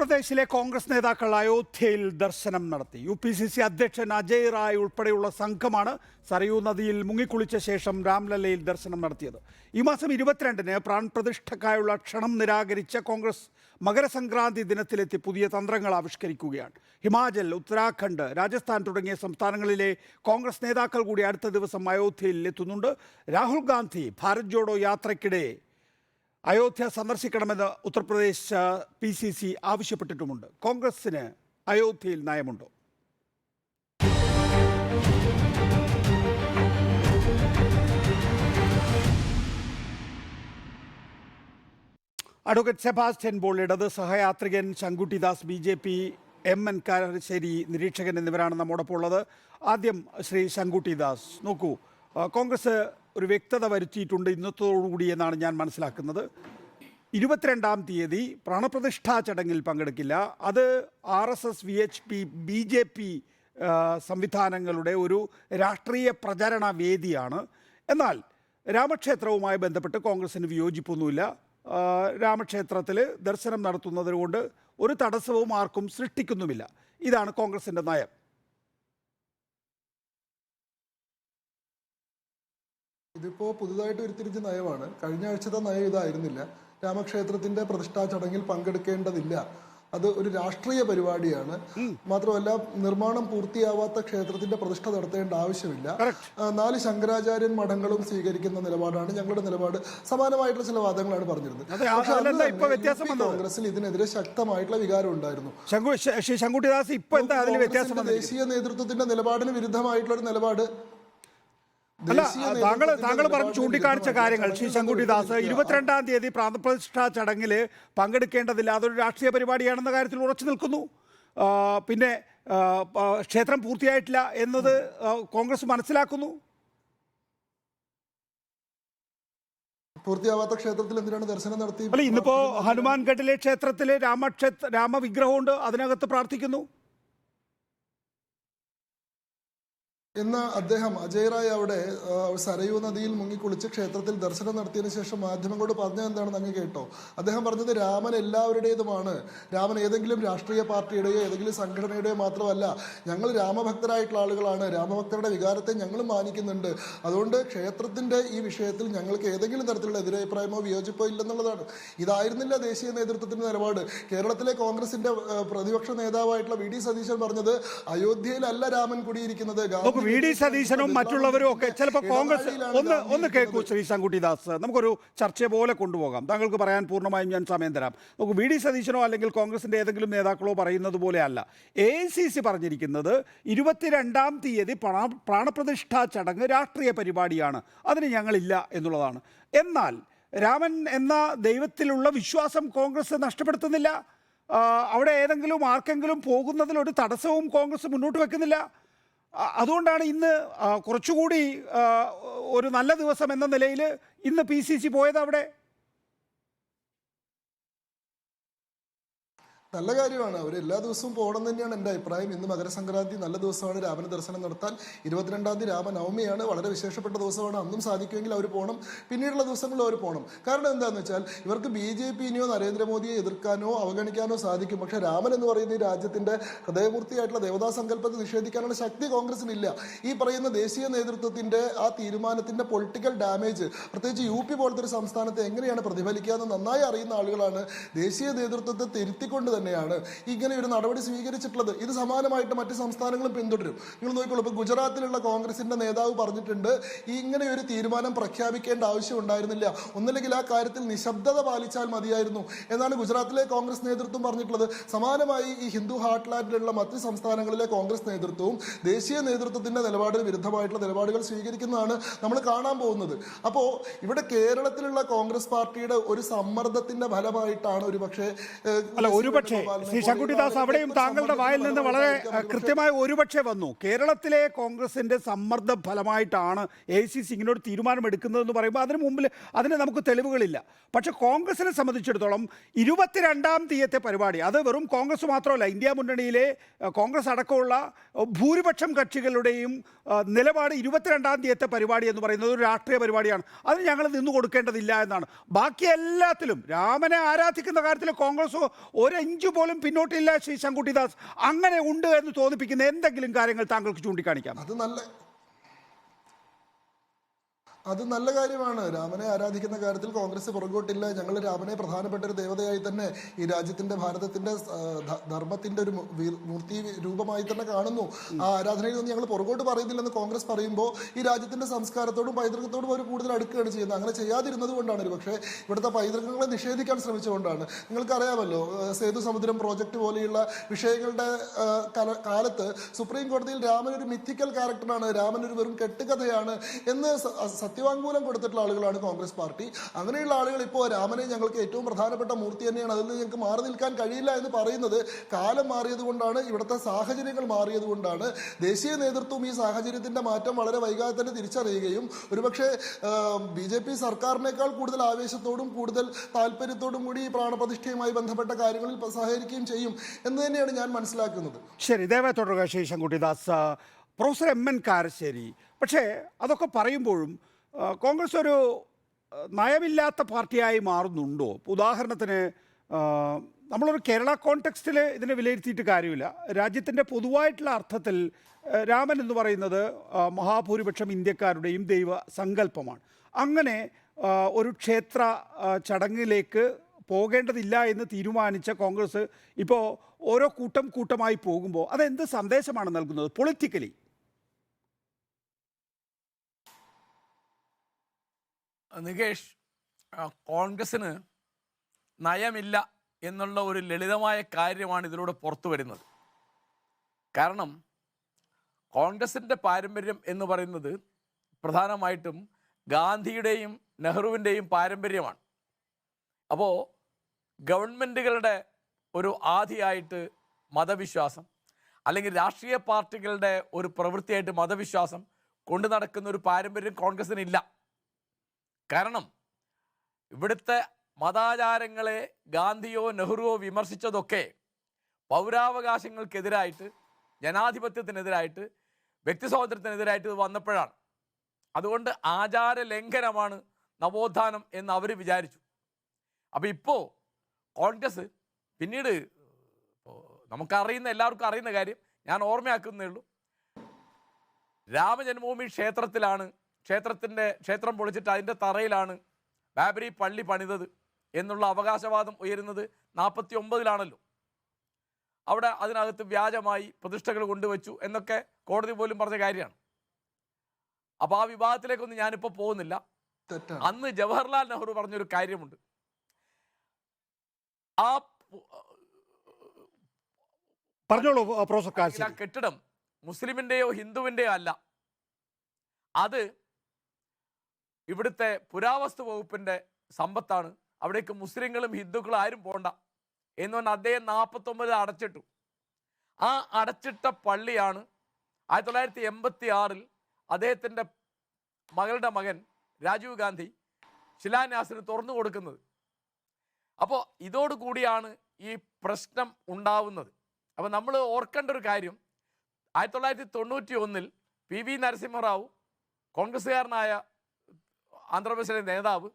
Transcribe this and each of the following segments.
ഉത്തർപ്രദേശിലെ കോൺഗ്രസ് നേതാക്കൾ അയോധ്യയിൽ ദർശനം നടത്തി. UPCC അധ്യക്ഷൻ അജയ് റായ് ഉൾപ്പെടെയുള്ള സംഘമാണ് സരയൂ നദിയിൽ മുങ്ങിക്കുളിച്ച ശേഷം രാംലല്ലയിൽ ദർശനം നടത്തിയത്. ഈ മാസം 22-ന് പ്രാൺപ്രതിഷ്ഠക്കായുള്ള ക്ഷണം നിരാകരിച്ച കോൺഗ്രസ് മകരസംക്രാന്തി ദിനത്തിലെത്തി പുതിയ തന്ത്രങ്ങൾ ആവിഷ്കരിക്കുകയാണ്. ഹിമാചൽ, ഉത്തരാഖണ്ഡ്, രാജസ്ഥാൻ തുടങ്ങിയ സംസ്ഥാനങ്ങളിലെ കോൺഗ്രസ് നേതാക്കൾ കൂടി അടുത്ത ദിവസം അയോധ്യയിൽ എത്തുന്നുണ്ട്. രാഹുൽ ഗാന്ധി ഭാരത് ജോഡോ യാത്രയ്ക്കിടെ അയോധ്യ സന്ദർശിക്കണമെന്ന് ഉത്തർപ്രദേശ് PCC ആവശ്യപ്പെട്ടിട്ടുമുണ്ട്. കോൺഗ്രസിന് അയോധ്യയിൽ നയമുണ്ടോ? അഡ്വക്കേറ്റ് സെബാസ്റ്റ്യൻ പോൾ, ഇടത് സഹയാത്രികൻ ശങ്കുട്ടിദാസ്, BJP MN കാരശ്ശേരി നിരീക്ഷകൻ എന്നിവരാണ് നമ്മോടൊപ്പം ഉള്ളത്. ആദ്യം ശ്രീ ശങ്കുട്ടിദാസ്, നോക്കൂ, കോൺഗ്രസ് ഒരു വ്യക്തത വരുത്തിയിട്ടുണ്ട് ഇന്നത്തോടുകൂടി എന്നാണ് ഞാൻ മനസ്സിലാക്കുന്നത്. 22-ാം തീയതി പ്രാണപ്രതിഷ്ഠാ ചടങ്ങിൽ പങ്കെടുക്കില്ല. അത് RSS, VHP, BJP സംവിധാനങ്ങളുടെ ഒരു രാഷ്ട്രീയ പ്രചരണ വേദിയാണ്. എന്നാൽ രാമക്ഷേത്രവുമായി ബന്ധപ്പെട്ട് കോൺഗ്രസിന് വിയോജിപ്പൊന്നുമില്ല. രാമക്ഷേത്രത്തിൽ ദർശനം നടത്തുന്നതുകൊണ്ട് ഒരു തടസ്സവും ആർക്കും സൃഷ്ടിക്കുന്നുമില്ല. ഇതാണ് കോൺഗ്രസിൻ്റെ നയം. ഇതിപ്പോൾ പുതുതായിട്ട് ഉരുത്തിരിച്ച നയമാണ്. കഴിഞ്ഞ ആഴ്ചത്തെ നയം ഇതായിരുന്നില്ല. രാമക്ഷേത്രത്തിന്റെ പ്രതിഷ്ഠാ ചടങ്ങിൽ പങ്കെടുക്കേണ്ടതില്ല, അത് ഒരു രാഷ്ട്രീയ പരിപാടിയാണ്. മാത്രമല്ല, നിർമ്മാണം പൂർത്തിയാവാത്ത ക്ഷേത്രത്തിന്റെ പ്രതിഷ്ഠ നടത്തേണ്ട ആവശ്യമില്ല. 4 ശങ്കരാചാര്യൻ മഠങ്ങളും സ്വീകരിക്കുന്ന നിലപാടാണ് ഞങ്ങളുടെ നിലപാട്. സമാനമായിട്ടുള്ള ചില വാദങ്ങളാണ് പറഞ്ഞിരുന്നത്. കോൺഗ്രസിൽ ഇതിനെതിരെ ശക്തമായിട്ടുള്ള വികാരം ഉണ്ടായിരുന്നു. ദേശീയ നേതൃത്വത്തിന്റെ നിലപാടിന് വിരുദ്ധമായിട്ടുള്ള ഒരു നിലപാട് അല്ല, താങ്കൾ പറഞ്ഞ് ചൂണ്ടിക്കാണിച്ച കാര്യങ്ങൾ ശ്രീ ശങ്കുട്ടിദാസ്, 22-ാം തീയതി പ്രാണപ്രതിഷ്ഠാ ചടങ്ങിൽ പങ്കെടുക്കേണ്ടതില്ല, അതൊരു രാഷ്ട്രീയ പരിപാടിയാണെന്ന കാര്യത്തിൽ ഉറച്ചു നിൽക്കുന്നു. പിന്നെ ക്ഷേത്രം പൂർത്തിയായിട്ടില്ല എന്നത് കോൺഗ്രസ് മനസ്സിലാക്കുന്നു. പൂർത്തിയാവാത്ത ക്ഷേത്രത്തിൽ എന്തിനാണ് ദർശനം നടത്തി? അല്ല, ഇന്നിപ്പോ ഹനുമാൻഗഡിലെ ക്ഷേത്രത്തിൽ രാമവിഗ്രഹമുണ്ട്, അതിനകത്ത് പ്രാർത്ഥിക്കുന്നു. ഇന്ന് അദ്ദേഹം അജയ് റായ് അവിടെ സരയൂ നദിയിൽ മുങ്ങിക്കുളിച്ച് ക്ഷേത്രത്തിൽ ദർശനം നടത്തിയതിനു ശേഷം മാധ്യമങ്ങളോട് പറഞ്ഞത് എന്താണെന്ന് അങ്ങ് കേട്ടോ? അദ്ദേഹം പറഞ്ഞത് രാമൻ എല്ലാവരുടേതുമാണ്, രാമൻ ഏതെങ്കിലും രാഷ്ട്രീയ പാർട്ടിയുടെയോ ഏതെങ്കിലും സംഘടനയുടെയോ മാത്രമല്ല, ഞങ്ങൾ രാമഭക്തരായിട്ടുള്ള ആളുകളാണ്, രാമഭക്തരുടെ വികാരത്തെ ഞങ്ങൾ മാനിക്കുന്നുണ്ട്, അതുകൊണ്ട് ക്ഷേത്രത്തിന്റെ ഈ വിഷയത്തിൽ ഞങ്ങൾക്ക് ഏതെങ്കിലും തരത്തിലുള്ള എതിരഭിപ്രായമോ വിയോജിപ്പോ ഇല്ലെന്നുള്ളതാണ്. ഇതായിരുന്നില്ല ദേശീയ നേതൃത്വത്തിന്റെ നിലപാട്. കേരളത്തിലെ കോൺഗ്രസിന്റെ പ്രതിപക്ഷ നേതാവായിട്ടുള്ള VD സതീശൻ പറഞ്ഞത് അയോധ്യയിലല്ല രാമൻ കുടിയിരിക്കുന്നത്. VD സതീശനും മറ്റുള്ളവരും ഒക്കെ ചിലപ്പോൾ കോൺഗ്രസ് ഒന്ന് കേൾക്കൂ ശ്രീ ശങ്കുട്ടിദാസ്, നമുക്കൊരു ചർച്ച പോലെ കൊണ്ടുപോകാം. താങ്കൾക്ക് പറയാൻ പൂർണ്ണമായും ഞാൻ സമയം തരാം. നമുക്ക് VD സതീശനോ അല്ലെങ്കിൽ കോൺഗ്രസിൻ്റെ ഏതെങ്കിലും നേതാക്കളോ പറയുന്നത് പോലെയല്ല. AICC പറഞ്ഞിരിക്കുന്നത് 22-ാം തീയതി പ്രാണപ്രതിഷ്ഠാ ചടങ്ങ് രാഷ്ട്രീയ പരിപാടിയാണ്, അതിന് ഞങ്ങളില്ല എന്നുള്ളതാണ്. എന്നാൽ രാമൻ എന്ന ദൈവത്തിലുള്ള വിശ്വാസം കോൺഗ്രസ് നഷ്ടപ്പെടുത്തുന്നില്ല. അവിടെ ഏതെങ്കിലും ആർക്കെങ്കിലും പോകുന്നതിലൊരു തടസ്സവും കോൺഗ്രസ് മുന്നോട്ട് വെക്കുന്നില്ല. അതുകൊണ്ടാണ് ഇന്ന് കുറച്ചുകൂടി ഒരു നല്ല ദിവസം എന്ന നിലയിൽ ഇന്ന് PCC പോയത് അവിടെ. നല്ല കാര്യമാണ്, അവർ എല്ലാ ദിവസവും പോകണം തന്നെയാണ് എൻ്റെ അഭിപ്രായം. ഇന്ന് മകരസംക്രാന്തി നല്ല ദിവസമാണ് രാമന ദർശനം നടത്താൻ. 22-ാം തീയതി രാമനവമിയാണ്, വളരെ വിശേഷപ്പെട്ട ദിവസമാണ്. അന്നും സാധിക്കുമെങ്കിൽ അവർ പോകണം, പിന്നീടുള്ള ദിവസങ്ങളിൽ അവർ പോകണം. കാരണം എന്താണെന്ന് വെച്ചാൽ ഇവർക്ക് BJPനെയോ നരേന്ദ്രമോദിയെ എതിർക്കാനോ അവഗണിക്കാനോ സാധിക്കും, പക്ഷേ രാമൻ എന്ന് പറയുന്ന ഈ രാജ്യത്തിന്റെ ഹൃദയമൂർത്തിയായിട്ടുള്ള ദേവതാ സങ്കല്പത്തെ നിഷേധിക്കാനുള്ള ശക്തി കോൺഗ്രസിനില്ല. ഈ പറയുന്ന ദേശീയ നേതൃത്വത്തിന്റെ ആ തീരുമാനത്തിന്റെ പൊളിറ്റിക്കൽ ഡാമേജ് പ്രത്യേകിച്ച് UP പോലത്തെ ഒരു സംസ്ഥാനത്തെ എങ്ങനെയാണ് പ്രതിഫലിക്കുക എന്ന് നന്നായി അറിയുന്ന ആളുകളാണ് ദേശീയ നേതൃത്വത്തെ തിരുത്തിക്കൊണ്ട് തന്നെയാണ് ഇങ്ങനെ ഒരു നടപടി സ്വീകരിച്ചിട്ടുള്ളത്. ഇത് സമാനമായിട്ട് മറ്റ് സംസ്ഥാനങ്ങളും പിന്തുടരും. നിങ്ങൾ നോക്കിക്കോളൂ, ഇപ്പൊ ഗുജറാത്തിലുള്ള കോൺഗ്രസിന്റെ നേതാവ് പറഞ്ഞിട്ടുണ്ട് ഇങ്ങനെ ഒരു തീരുമാനം പ്രഖ്യാപിക്കേണ്ട ആവശ്യം ഉണ്ടായിരുന്നില്ല, ഒന്നില്ലെങ്കിൽ ആ കാര്യത്തിൽ നിശബ്ദത പാലിച്ചാൽ മതിയായിരുന്നു എന്നാണ് ഗുജറാത്തിലെ കോൺഗ്രസ് നേതൃത്വം പറഞ്ഞിട്ടുള്ളത്. സമാനമായി ഈ ഹിന്ദു ഹാർട്ട്ലാൻഡിലുള്ള മറ്റ് സംസ്ഥാനങ്ങളിലെ കോൺഗ്രസ് നേതൃത്വവും ദേശീയ നേതൃത്വത്തിന്റെ നിലപാടിന് വിരുദ്ധമായിട്ടുള്ള നിലപാടുകൾ സ്വീകരിക്കുന്നതാണ് നമ്മൾ കാണാൻ പോകുന്നത്. അപ്പോ ഇവിടെ കേരളത്തിലുള്ള കോൺഗ്രസ് പാർട്ടിയുടെ ഒരു സമ്മർദ്ദത്തിന്റെ ഫലമായിട്ടാണ് ഒരുപക്ഷെ ശ്രീ ശങ്കുട്ടിദാസ്, അവിടെയും താങ്കളുടെ വായിൽ നിന്ന് വളരെ കൃത്യമായ ഒരുപക്ഷെ വന്നു. കേരളത്തിലെ കോൺഗ്രസിന്റെ സമ്മർദ്ദ ഫലമായിട്ടാണ് AICC ഇങ്ങനൊരു തീരുമാനമെടുക്കുന്നതെന്ന് പറയുമ്പോൾ അതിന് നമുക്ക് തെളിവുകളില്ല. പക്ഷെ കോൺഗ്രസിനെ സംബന്ധിച്ചിടത്തോളം 22-ാം തീയതിത്തെ പരിപാടി അത് വെറും കോൺഗ്രസ് മാത്രമല്ല, ഇന്ത്യ മുന്നണിയിലെ കോൺഗ്രസ് അടക്കമുള്ള ഭൂരിപക്ഷം കക്ഷികളുടെയും നിലപാട് 22-ാം തീയതിത്തെ പരിപാടി എന്ന് പറയുന്നത് ഒരു രാഷ്ട്രീയ പരിപാടിയാണ്, അതിന് ഞങ്ങൾ നിന്നു കൊടുക്കേണ്ടതില്ല എന്നാണ്. ബാക്കി എല്ലാത്തിലും രാമനെ ആരാധിക്കുന്ന കാര്യത്തിൽ കോൺഗ്രസ് ഒരു ഇഞ്ച് പോലും പിന്നോട്ടില്ല ശ്രീ ശങ്കുട്ടിദാസ്. അങ്ങനെ ഉണ്ട് എന്ന് തോന്നിപ്പിക്കുന്ന എന്തെങ്കിലും കാര്യങ്ങൾ താങ്കൾക്ക് ചൂണ്ടിക്കാണിക്കാം? അത് നല്ല കാര്യമാണ്. രാമനെ ആരാധിക്കുന്ന കാര്യത്തിൽ കോൺഗ്രസ് പുറകോട്ടില്ല. ഞങ്ങൾ രാമനെ പ്രധാനപ്പെട്ട ഒരു ദേവതയായി തന്നെ ഈ രാജ്യത്തിന്റെ ഭാരതത്തിന്റെ ധർമ്മത്തിന്റെ ഒരു മൂർത്തി രൂപമായി തന്നെ കാണുന്നു. ആ ആരാധനയിൽ നിന്ന് ഞങ്ങൾ പുറകോട്ട് പറയുന്നില്ലെന്ന് കോൺഗ്രസ് പറയുമ്പോൾ ഈ രാജ്യത്തിന്റെ സംസ്കാരത്തോടും പൈതൃകത്തോടും അവർ കൂടുതൽ അടുക്കുകയാണ് ചെയ്യുന്നത്. അങ്ങനെ ചെയ്യാതിരുന്നത് കൊണ്ടാണ് ഒരു പക്ഷേ ഇവിടുത്തെ പൈതൃകങ്ങളെ നിഷേധിക്കാൻ ശ്രമിച്ചുകൊണ്ടാണ്. നിങ്ങൾക്കറിയാമല്ലോ, സേതു സമുദ്രം പ്രോജക്റ്റ് പോലെയുള്ള വിഷയങ്ങളുടെ കാലത്ത് സുപ്രീം കോടതിയിൽ രാമൻ ഒരു മിത്തിക്കൽ ക്യാരക്ടറാണ്, രാമൻ ഒരു വെറും കെട്ടുകഥയാണ് എന്ന് സത്യവാങ്മൂലം കൊടുത്തിട്ടുള്ള ആളുകളാണ് കോൺഗ്രസ് പാർട്ടി. അങ്ങനെയുള്ള ആളുകൾ ഇപ്പോൾ രാമനെ ഞങ്ങൾക്ക് ഏറ്റവും പ്രധാനപ്പെട്ട മൂർത്തി തന്നെയാണ്, അതിൽ നിന്ന് ഞങ്ങൾക്ക് മാറി നിൽക്കാൻ കഴിയില്ല എന്ന് പറയുന്നത് കാലം മാറിയത് കൊണ്ടാണ്, ഇവിടുത്തെ സാഹചര്യങ്ങൾ മാറിയത് കൊണ്ടാണ്. ദേശീയ നേതൃത്വം ഈ സാഹചര്യത്തിന്റെ മാറ്റം വളരെ വൈകാതെ തന്നെ തിരിച്ചറിയുകയും ഒരുപക്ഷെ BJP സർക്കാരിനേക്കാൾ കൂടുതൽ ആവേശത്തോടും കൂടുതൽ താല്പര്യത്തോടും കൂടി ഈ പ്രാണപ്രതിഷ്ഠയുമായി ബന്ധപ്പെട്ട കാര്യങ്ങളിൽ സഹകരിക്കുകയും ചെയ്യും എന്ന് തന്നെയാണ് ഞാൻ മനസ്സിലാക്കുന്നത്. ശരി, ദയവായി തുടരുക ശ്രീ ശങ്കുട്ടിദാസ്. പ്രൊഫസർ MN കാരശ്ശേരി, പക്ഷേ അതൊക്കെ പറയുമ്പോഴും കോൺഗ്രസ് ഒരു നയമില്ലാത്ത പാർട്ടിയായി മാറുന്നുണ്ടോ? ഉദാഹരണത്തിന് നമ്മളൊരു കേരള കോണ്ടെക്സ്റ്റിൽ ഇതിനെ വിലയിരുത്തിയിട്ട് കാര്യമില്ല. രാജ്യത്തിൻ്റെ പൊതുവായിട്ടുള്ള അർത്ഥത്തിൽ രാമൻ എന്ന് പറയുന്നത് മഹാഭൂരിപക്ഷം ഇന്ത്യക്കാരുടെയും ദൈവ സങ്കല്പമാണ്. അങ്ങനെ ഒരു ക്ഷേത്ര ചടങ്ങിലേക്ക് പോകേണ്ടതില്ല എന്ന് തീരുമാനിച്ച കോൺഗ്രസ് ഇപ്പോൾ ഓരോ കൂട്ടമായി പോകുമ്പോൾ അതെന്ത് സന്ദേശമാണ് നൽകുന്നത് പൊളിറ്റിക്കലി? നികേഷ്, കോൺഗ്രസ്സിന് നയമില്ല എന്നുള്ള ഒരു ലളിതമായ കാര്യമാണ് ഇതിലൂടെ പുറത്തു വരുന്നത്. കാരണം കോൺഗ്രസിൻ്റെ പാരമ്പര്യം എന്ന് പറയുന്നത് പ്രധാനമായിട്ടും ഗാന്ധിയുടെയും നെഹ്റുവിൻ്റെയും പാരമ്പര്യമാണ്. അപ്പോൾ ഗവൺമെൻറ്റുകളുടെ ഒരു ആധിയായിട്ട് മതവിശ്വാസം, അല്ലെങ്കിൽ രാഷ്ട്രീയ പാർട്ടികളുടെ ഒരു പ്രവൃത്തിയായിട്ട് മതവിശ്വാസം കൊണ്ടു നടക്കുന്ന ഒരു പാരമ്പര്യം കോൺഗ്രസ്സിനില്ല. കാരണം ഇവിടുത്തെ മതാചാരങ്ങളെ ഗാന്ധിയോ നെഹ്റുവോ വിമർശിച്ചതൊക്കെ പൗരാവകാശങ്ങൾക്കെതിരായിട്ട്, ജനാധിപത്യത്തിനെതിരായിട്ട്, വ്യക്തി സ്വാതന്ത്ര്യത്തിനെതിരായിട്ട് വന്നപ്പോഴാണ്. അതുകൊണ്ട് ആചാര ലംഘനമാണ് നവോത്ഥാനം എന്ന് അവർ വിചാരിച്ചു. അപ്പോൾ ഇപ്പോൾ കോൺഗ്രസ് പിന്നീട് നമുക്കറിയുന്ന, എല്ലാവർക്കും അറിയുന്ന കാര്യം ഞാൻ ഓർമ്മയാക്കുന്നേ ഉള്ളൂ, രാമജന്മഭൂമി ക്ഷേത്രം പൊളിച്ചിട്ട് അതിൻ്റെ തറയിലാണ് ബാബരി പള്ളി പണിതത് എന്നുള്ള അവകാശവാദം ഉയരുന്നത് 49-ലാണല്ലോ. അവിടെ അതിനകത്ത് വ്യാജമായി പ്രതിഷ്ഠകൾ കൊണ്ടുവച്ചു എന്നൊക്കെ കോടതി പോലും പറഞ്ഞ കാര്യമാണ്. അപ്പോൾ ആ വിവാദത്തിലേക്കൊന്നും ഞാനിപ്പോൾ പോകുന്നില്ല. അന്ന് ജവഹർലാൽ നെഹ്റു പറഞ്ഞൊരു കാര്യമുണ്ട്. ആ കെട്ടിടം മുസ്ലിമിൻ്റെയോ ഹിന്ദുവിൻ്റെയോ അല്ല, അത് ഇവിടുത്തെ പുരാവസ്തു വകുപ്പിൻ്റെ സമ്പത്താണ്, അവിടേക്ക് മുസ്ലിങ്ങളും ഹിന്ദുക്കളും ആരും പോണ്ട എന്ന് പറഞ്ഞാൽ അദ്ദേഹം 49 അടച്ചിട്ടു. ആ അടച്ചിട്ട പള്ളിയാണ് 1986 അദ്ദേഹത്തിൻ്റെ മകളുടെ മകൻ രാജീവ് ഗാന്ധി ശിലാന്യാസിന് തുറന്നു കൊടുക്കുന്നത്. അപ്പോൾ ഇതോടുകൂടിയാണ് ഈ പ്രശ്നം ഉണ്ടാവുന്നത്. അപ്പോൾ നമ്മൾ ഓർക്കേണ്ട ഒരു കാര്യം, 1991 PV നരസിംഹറാവു, കോൺഗ്രസ്സുകാരനായ ആന്ധ്രാപ്രദേശിലെ നേതാവ്,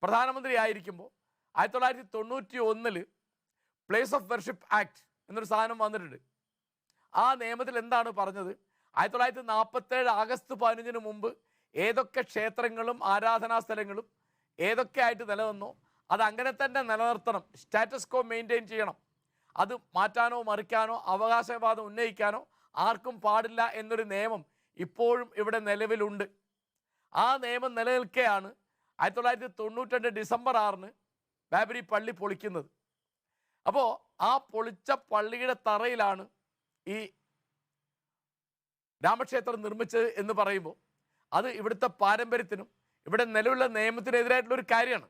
പ്രധാനമന്ത്രി ആയിരിക്കുമ്പോൾ 1991 പ്ലേസ് ഓഫ് വർഷിപ്പ് ആക്ട് എന്നൊരു സാധനം വന്നിട്ടുണ്ട്. ആ നിയമത്തിൽ എന്താണ് പറഞ്ഞത്? 1947 ആഗസ്റ്റ് 15 മുമ്പ് ഏതൊക്കെ ക്ഷേത്രങ്ങളും ആരാധനാ സ്ഥലങ്ങളും ഏതൊക്കെ ആയിട്ട് നിലനിന്നോ അത് അങ്ങനെ തന്നെ നിലനിർത്തണം, സ്റ്റാറ്റസ് കോ മെയിൻറ്റെയിൻ ചെയ്യണം. അത് മാറ്റാനോ മറിക്കാനോ അവകാശവാദം ഉന്നയിക്കാനോ ആർക്കും പാടില്ല എന്നൊരു നിയമം ഇപ്പോഴും ഇവിടെ നിലവിലുണ്ട്. ആ നിയമം നിലനിൽക്കെയാണ് 1992 ഡിസംബർ 6 ബാബരി പള്ളി പൊളിക്കുന്നത്. അപ്പോൾ ആ പൊളിച്ച പള്ളിയുടെ തറയിലാണ് ഈ രാമക്ഷേത്രം നിർമ്മിച്ചത് എന്ന് പറയുമ്പോൾ അത് ഇവിടുത്തെ പാരമ്പര്യത്തിനും ഇവിടെ നിലവിലുള്ള നിയമത്തിനെതിരായിട്ടുള്ളൊരു കാര്യമാണ്.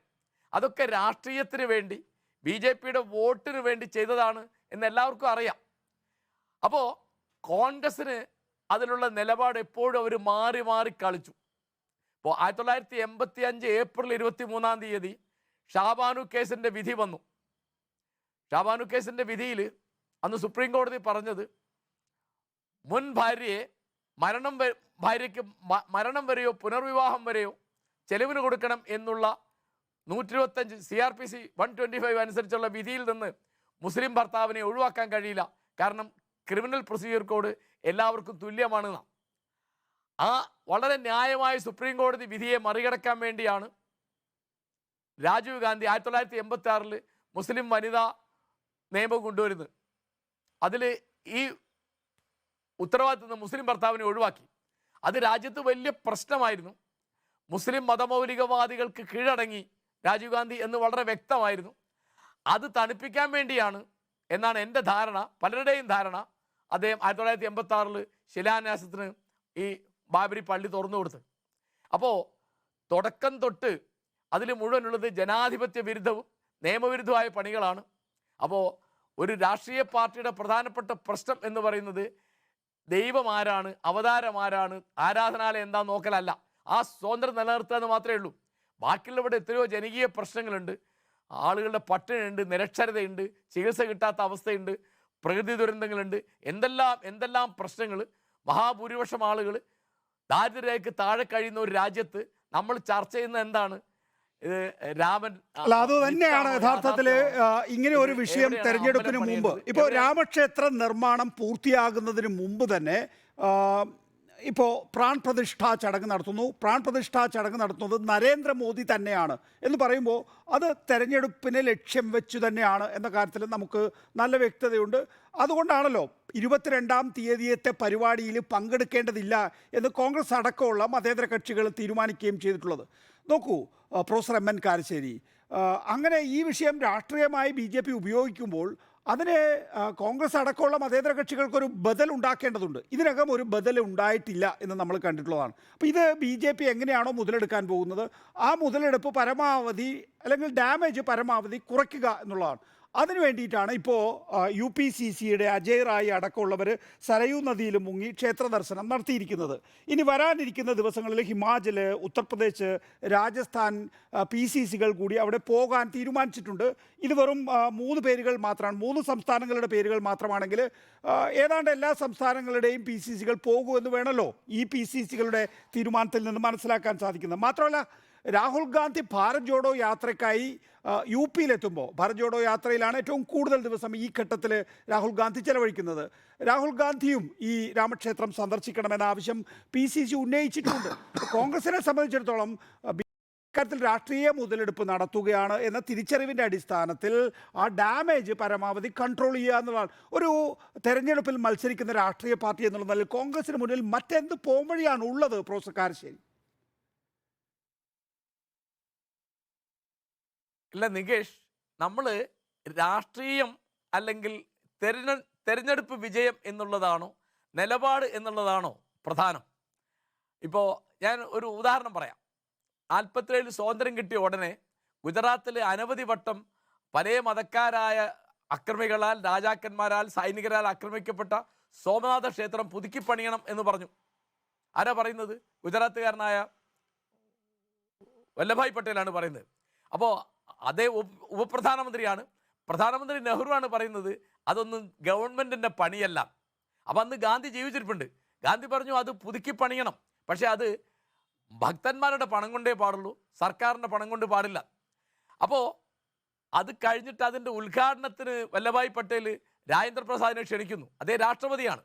അതൊക്കെ രാഷ്ട്രീയത്തിന് വേണ്ടി, BJPയുടെ വോട്ടിന് വേണ്ടി ചെയ്തതാണ് എന്ന് എല്ലാവർക്കും അറിയാം. അപ്പോൾ കോൺഗ്രസ്സിന് അതിലുള്ള നിലപാട് എപ്പോഴും അവർ മാറി മാറി കളിച്ചു. ഇപ്പോൾ 1985 ഏപ്രിൽ 23 ഷാബാനു കേസിൻ്റെ വിധി വന്നു. ഷാബാനു കേസിൻ്റെ വിധിയിൽ അന്ന് സുപ്രീം കോടതി പറഞ്ഞത്, മുൻ ഭാര്യയ്ക്ക് മരണം വരെയോ പുനർവിവാഹം വരെയോ ചെലവിന് കൊടുക്കണം എന്നുള്ള 125 CRPC 125 അനുസരിച്ചുള്ള വിധിയിൽ നിന്ന് മുസ്ലിം ഭർത്താവിനെ ഒഴിവാക്കാൻ കഴിയില്ല, കാരണം ക്രിമിനൽ പ്രൊസീജിയർ കോഡ് എല്ലാവർക്കും തുല്യമാണെന്ന്. ആ വളരെ ന്യായമായ സുപ്രീം കോടതി വിധിയെ മറികടക്കാൻ വേണ്ടിയാണ് രാജീവ് ഗാന്ധി 1986 മുസ്ലിം വനിതാ നിയമം കൊണ്ടുവരുന്നത്. അതിൽ ഈ ഉത്തരവാദിത്തത്തിൽ നിന്ന് മുസ്ലിം ഭർത്താവിനെ ഒഴിവാക്കി. അത് രാജ്യത്ത് വലിയ പ്രശ്നമായിരുന്നു. മുസ്ലിം മതമൗലികവാദികൾക്ക് കീഴടങ്ങി രാജീവ് ഗാന്ധി എന്ന് വളരെ വ്യക്തമായിരുന്നു. അത് തണുപ്പിക്കാൻ വേണ്ടിയാണ് എന്നാണ് എൻ്റെ ധാരണ, പലരുടെയും ധാരണ, അദ്ദേഹം 1986 ശിലാന്യാസത്തിന് ഈ ബാബരി പള്ളി തുറന്നു കൊടുത്തത്. അപ്പോൾ തുടക്കം തൊട്ട് അതിൽ മുഴുവനുള്ളത് ജനാധിപത്യ വിരുദ്ധവും നിയമവിരുദ്ധമായ പണികളാണ്. അപ്പോൾ ഒരു രാഷ്ട്രീയ പാർട്ടിയുടെ പ്രധാനപ്പെട്ട പ്രശ്നം എന്ന് പറയുന്നത് ദൈവം ആരാണ്, അവതാരം ആരാണ്, ആരാധനാലയം എന്താ നോക്കലല്ല, ആ സ്വാതന്ത്ര്യം നിലനിർത്തുക എന്ന് മാത്രമേ ഉള്ളൂ. ബാക്കിയുള്ളവിടെ എത്രയോ ജനകീയ പ്രശ്നങ്ങളുണ്ട്. ആളുകളുടെ പട്ടിണിയുണ്ട്, നിരക്ഷരതയുണ്ട്, ചികിത്സ കിട്ടാത്ത അവസ്ഥയുണ്ട്, പ്രകൃതി ദുരന്തങ്ങളുണ്ട്, എന്തെല്ലാം പ്രശ്നങ്ങൾ. മഹാഭൂരിപക്ഷം ആളുകൾ ദാരിദ്ര്യരേഖയ്ക്ക് താഴെ കഴിയുന്ന ഒരു രാജ്യത്ത് നമ്മൾ ചർച്ച ചെയ്യുന്ന എന്താണ്? രാമൻ അല്ല, അത് തന്നെയാണ് യഥാർത്ഥത്തിൽ ഇങ്ങനെ ഒരു വിഷയം തെരഞ്ഞെടുപ്പിന് മുമ്പ്, ഇപ്പോൾ രാമക്ഷേത്ര നിർമ്മാണം പൂർത്തിയാകുന്നതിന് മുമ്പ് തന്നെ ഇപ്പോൾ പ്രാൺ പ്രതിഷ്ഠാ ചടങ്ങ് നടത്തുന്നു. പ്രാൺ പ്രതിഷ്ഠാ ചടങ്ങ് നടത്തുന്നത് നരേന്ദ്രമോദി തന്നെയാണ് എന്ന് പറയുമ്പോൾ അത് തെരഞ്ഞെടുപ്പിനെ ലക്ഷ്യം വെച്ചു തന്നെയാണ് എന്ന കാര്യത്തിൽ നമുക്ക് നല്ല വ്യക്തതയുണ്ട്. അതുകൊണ്ടാണല്ലോ 22-ാം തീയതിയത്തെ പരിപാടിയിൽ പങ്കെടുക്കേണ്ടതില്ല എന്ന് കോൺഗ്രസ് അടക്കമുള്ള മതേതര കക്ഷികൾ തീരുമാനിക്കുകയും ചെയ്തിട്ടുള്ളത്. നോക്കൂ പ്രൊഫസർ എം എൻ കാരശ്ശേരി, അങ്ങനെ ഈ വിഷയം രാഷ്ട്രീയമായി BJP ഉപയോഗിക്കുമ്പോൾ അതിന് കോൺഗ്രസ് അടക്കമുള്ള മതേതര കക്ഷികൾക്കൊരു ബദൽ ഉണ്ടാക്കേണ്ടതുണ്ട്. ഇതിനകം ഒരു ബദൽ ഉണ്ടായിട്ടില്ല എന്ന് നമ്മൾ കണ്ടിട്ടുള്ളതാണ്. അപ്പോൾ ഇത് BJP എങ്ങനെയാണോ മുതലെടുക്കാൻ പോകുന്നത്, ആ മുതലെടുപ്പ് പരമാവധി അല്ലെങ്കിൽ ഡാമേജ് പരമാവധി കുറയ്ക്കുക എന്നുള്ളതാണ്. അതിനു വേണ്ടിയിട്ടാണ് ഇപ്പോൾ UPCCയുടെ അജയ് റായി അടക്കമുള്ളവർ സരയൂ നദിയിൽ മുങ്ങി ക്ഷേത്ര ദർശനം നടത്തിയിരിക്കുന്നത്. ഇനി വരാനിരിക്കുന്ന ദിവസങ്ങളിൽ ഹിമാചൽ, ഉത്തർപ്രദേശ്, രാജസ്ഥാൻ PCCകൾ കൂടി അവിടെ പോകാൻ തീരുമാനിച്ചിട്ടുണ്ട്. ഇത് വെറും 3 പേരുകൾ മാത്രമാണ്, 3 സംസ്ഥാനങ്ങളുടെ പേരുകൾ മാത്രമാണെങ്കിൽ ഏതാണ്ട് എല്ലാ സംസ്ഥാനങ്ങളുടെയും PCCകൾ പോകുമെന്ന് വേണമല്ലോ ഈ PCCകളുടെ തീരുമാനത്തിൽ നിന്ന് മനസ്സിലാക്കാൻ സാധിക്കുന്നത്. മാത്രമല്ല രാഹുൽ ഗാന്ധി ഭാരത് ജോഡോ യാത്രയ്ക്കായി UPയിലെത്തുമ്പോൾ, ഭാരത് ജോഡോ യാത്രയിലാണ് ഏറ്റവും കൂടുതൽ ദിവസം ഈ ഘട്ടത്തിൽ രാഹുൽ ഗാന്ധി ചെലവഴിക്കുന്നത്. രാഹുൽ ഗാന്ധിയും ഈ രാമക്ഷേത്രം സന്ദർശിക്കണമെന്ന ആവശ്യം PCC ഉന്നയിച്ചിട്ടുണ്ട്. കോൺഗ്രസിനെ സംബന്ധിച്ചിടത്തോളം ഇക്കാര്യത്തിൽ രാഷ്ട്രീയ മുതലെടുപ്പ് നടത്തുകയാണ് എന്ന തിരിച്ചറിവിൻ്റെ അടിസ്ഥാനത്തിൽ ആ ഡാമേജ് പരമാവധി കൺട്രോൾ ചെയ്യുക എന്നുള്ളതാണ്. ഒരു തെരഞ്ഞെടുപ്പിൽ മത്സരിക്കുന്ന രാഷ്ട്രീയ പാർട്ടി എന്നുള്ള നിലയിൽ കോൺഗ്രസിന് മുന്നിൽ മറ്റെന്ത് പോംവഴിയാണ് ഉള്ളത് പ്രൊഫസർ കാരശ്ശേരി? ഇല്ല നികേഷ്, നമ്മൾ രാഷ്ട്രീയം അല്ലെങ്കിൽ തെരഞ്ഞെടുപ്പ് വിജയം എന്നുള്ളതാണോ നിലപാട് എന്നുള്ളതാണോ പ്രധാനം? ഇപ്പോൾ ഞാൻ ഒരു ഉദാഹരണം പറയാം. 47 സ്വാതന്ത്ര്യം കിട്ടിയ ഉടനെ ഗുജറാത്തിൽ അനവധി വട്ടം പല മതക്കാരായ അക്രമികളാൽ, രാജാക്കന്മാരാൽ, സൈനികരാൽ ആക്രമിക്കപ്പെട്ട സോമനാഥ ക്ഷേത്രം പുതുക്കി പണിയണം എന്ന് പറഞ്ഞു. ആരാ പറയുന്നത്? ഗുജറാത്തുകാരനായ വല്ലഭായ് പട്ടേലാണ് പറയുന്നത്. അപ്പോൾ അതേ ഉപപ്രധാനമന്ത്രിയാണ്, പ്രധാനമന്ത്രി നെഹ്റുവാണ് പറയുന്നത് അതൊന്നും ഗവൺമെൻറ്റിൻ്റെ പണിയല്ല. അപ്പം അന്ന് ഗാന്ധി ജീവിച്ചിരിപ്പുണ്ട്. ഗാന്ധി പറഞ്ഞു അത് പുതുക്കി പണിയണം, പക്ഷേ അത് ഭക്തന്മാരുടെ പണം കൊണ്ടേ പാടുള്ളൂ, സർക്കാരിൻ്റെ പണം കൊണ്ട് പാടില്ല. അപ്പോൾ അത് കഴിഞ്ഞിട്ട് അതിൻ്റെ ഉദ്ഘാടനത്തിന് വല്ലഭായ് പട്ടേൽ രാജേന്ദ്ര പ്രസാദിനെ ക്ഷണിക്കുന്നു. അതേ രാഷ്ട്രപതിയാണ്.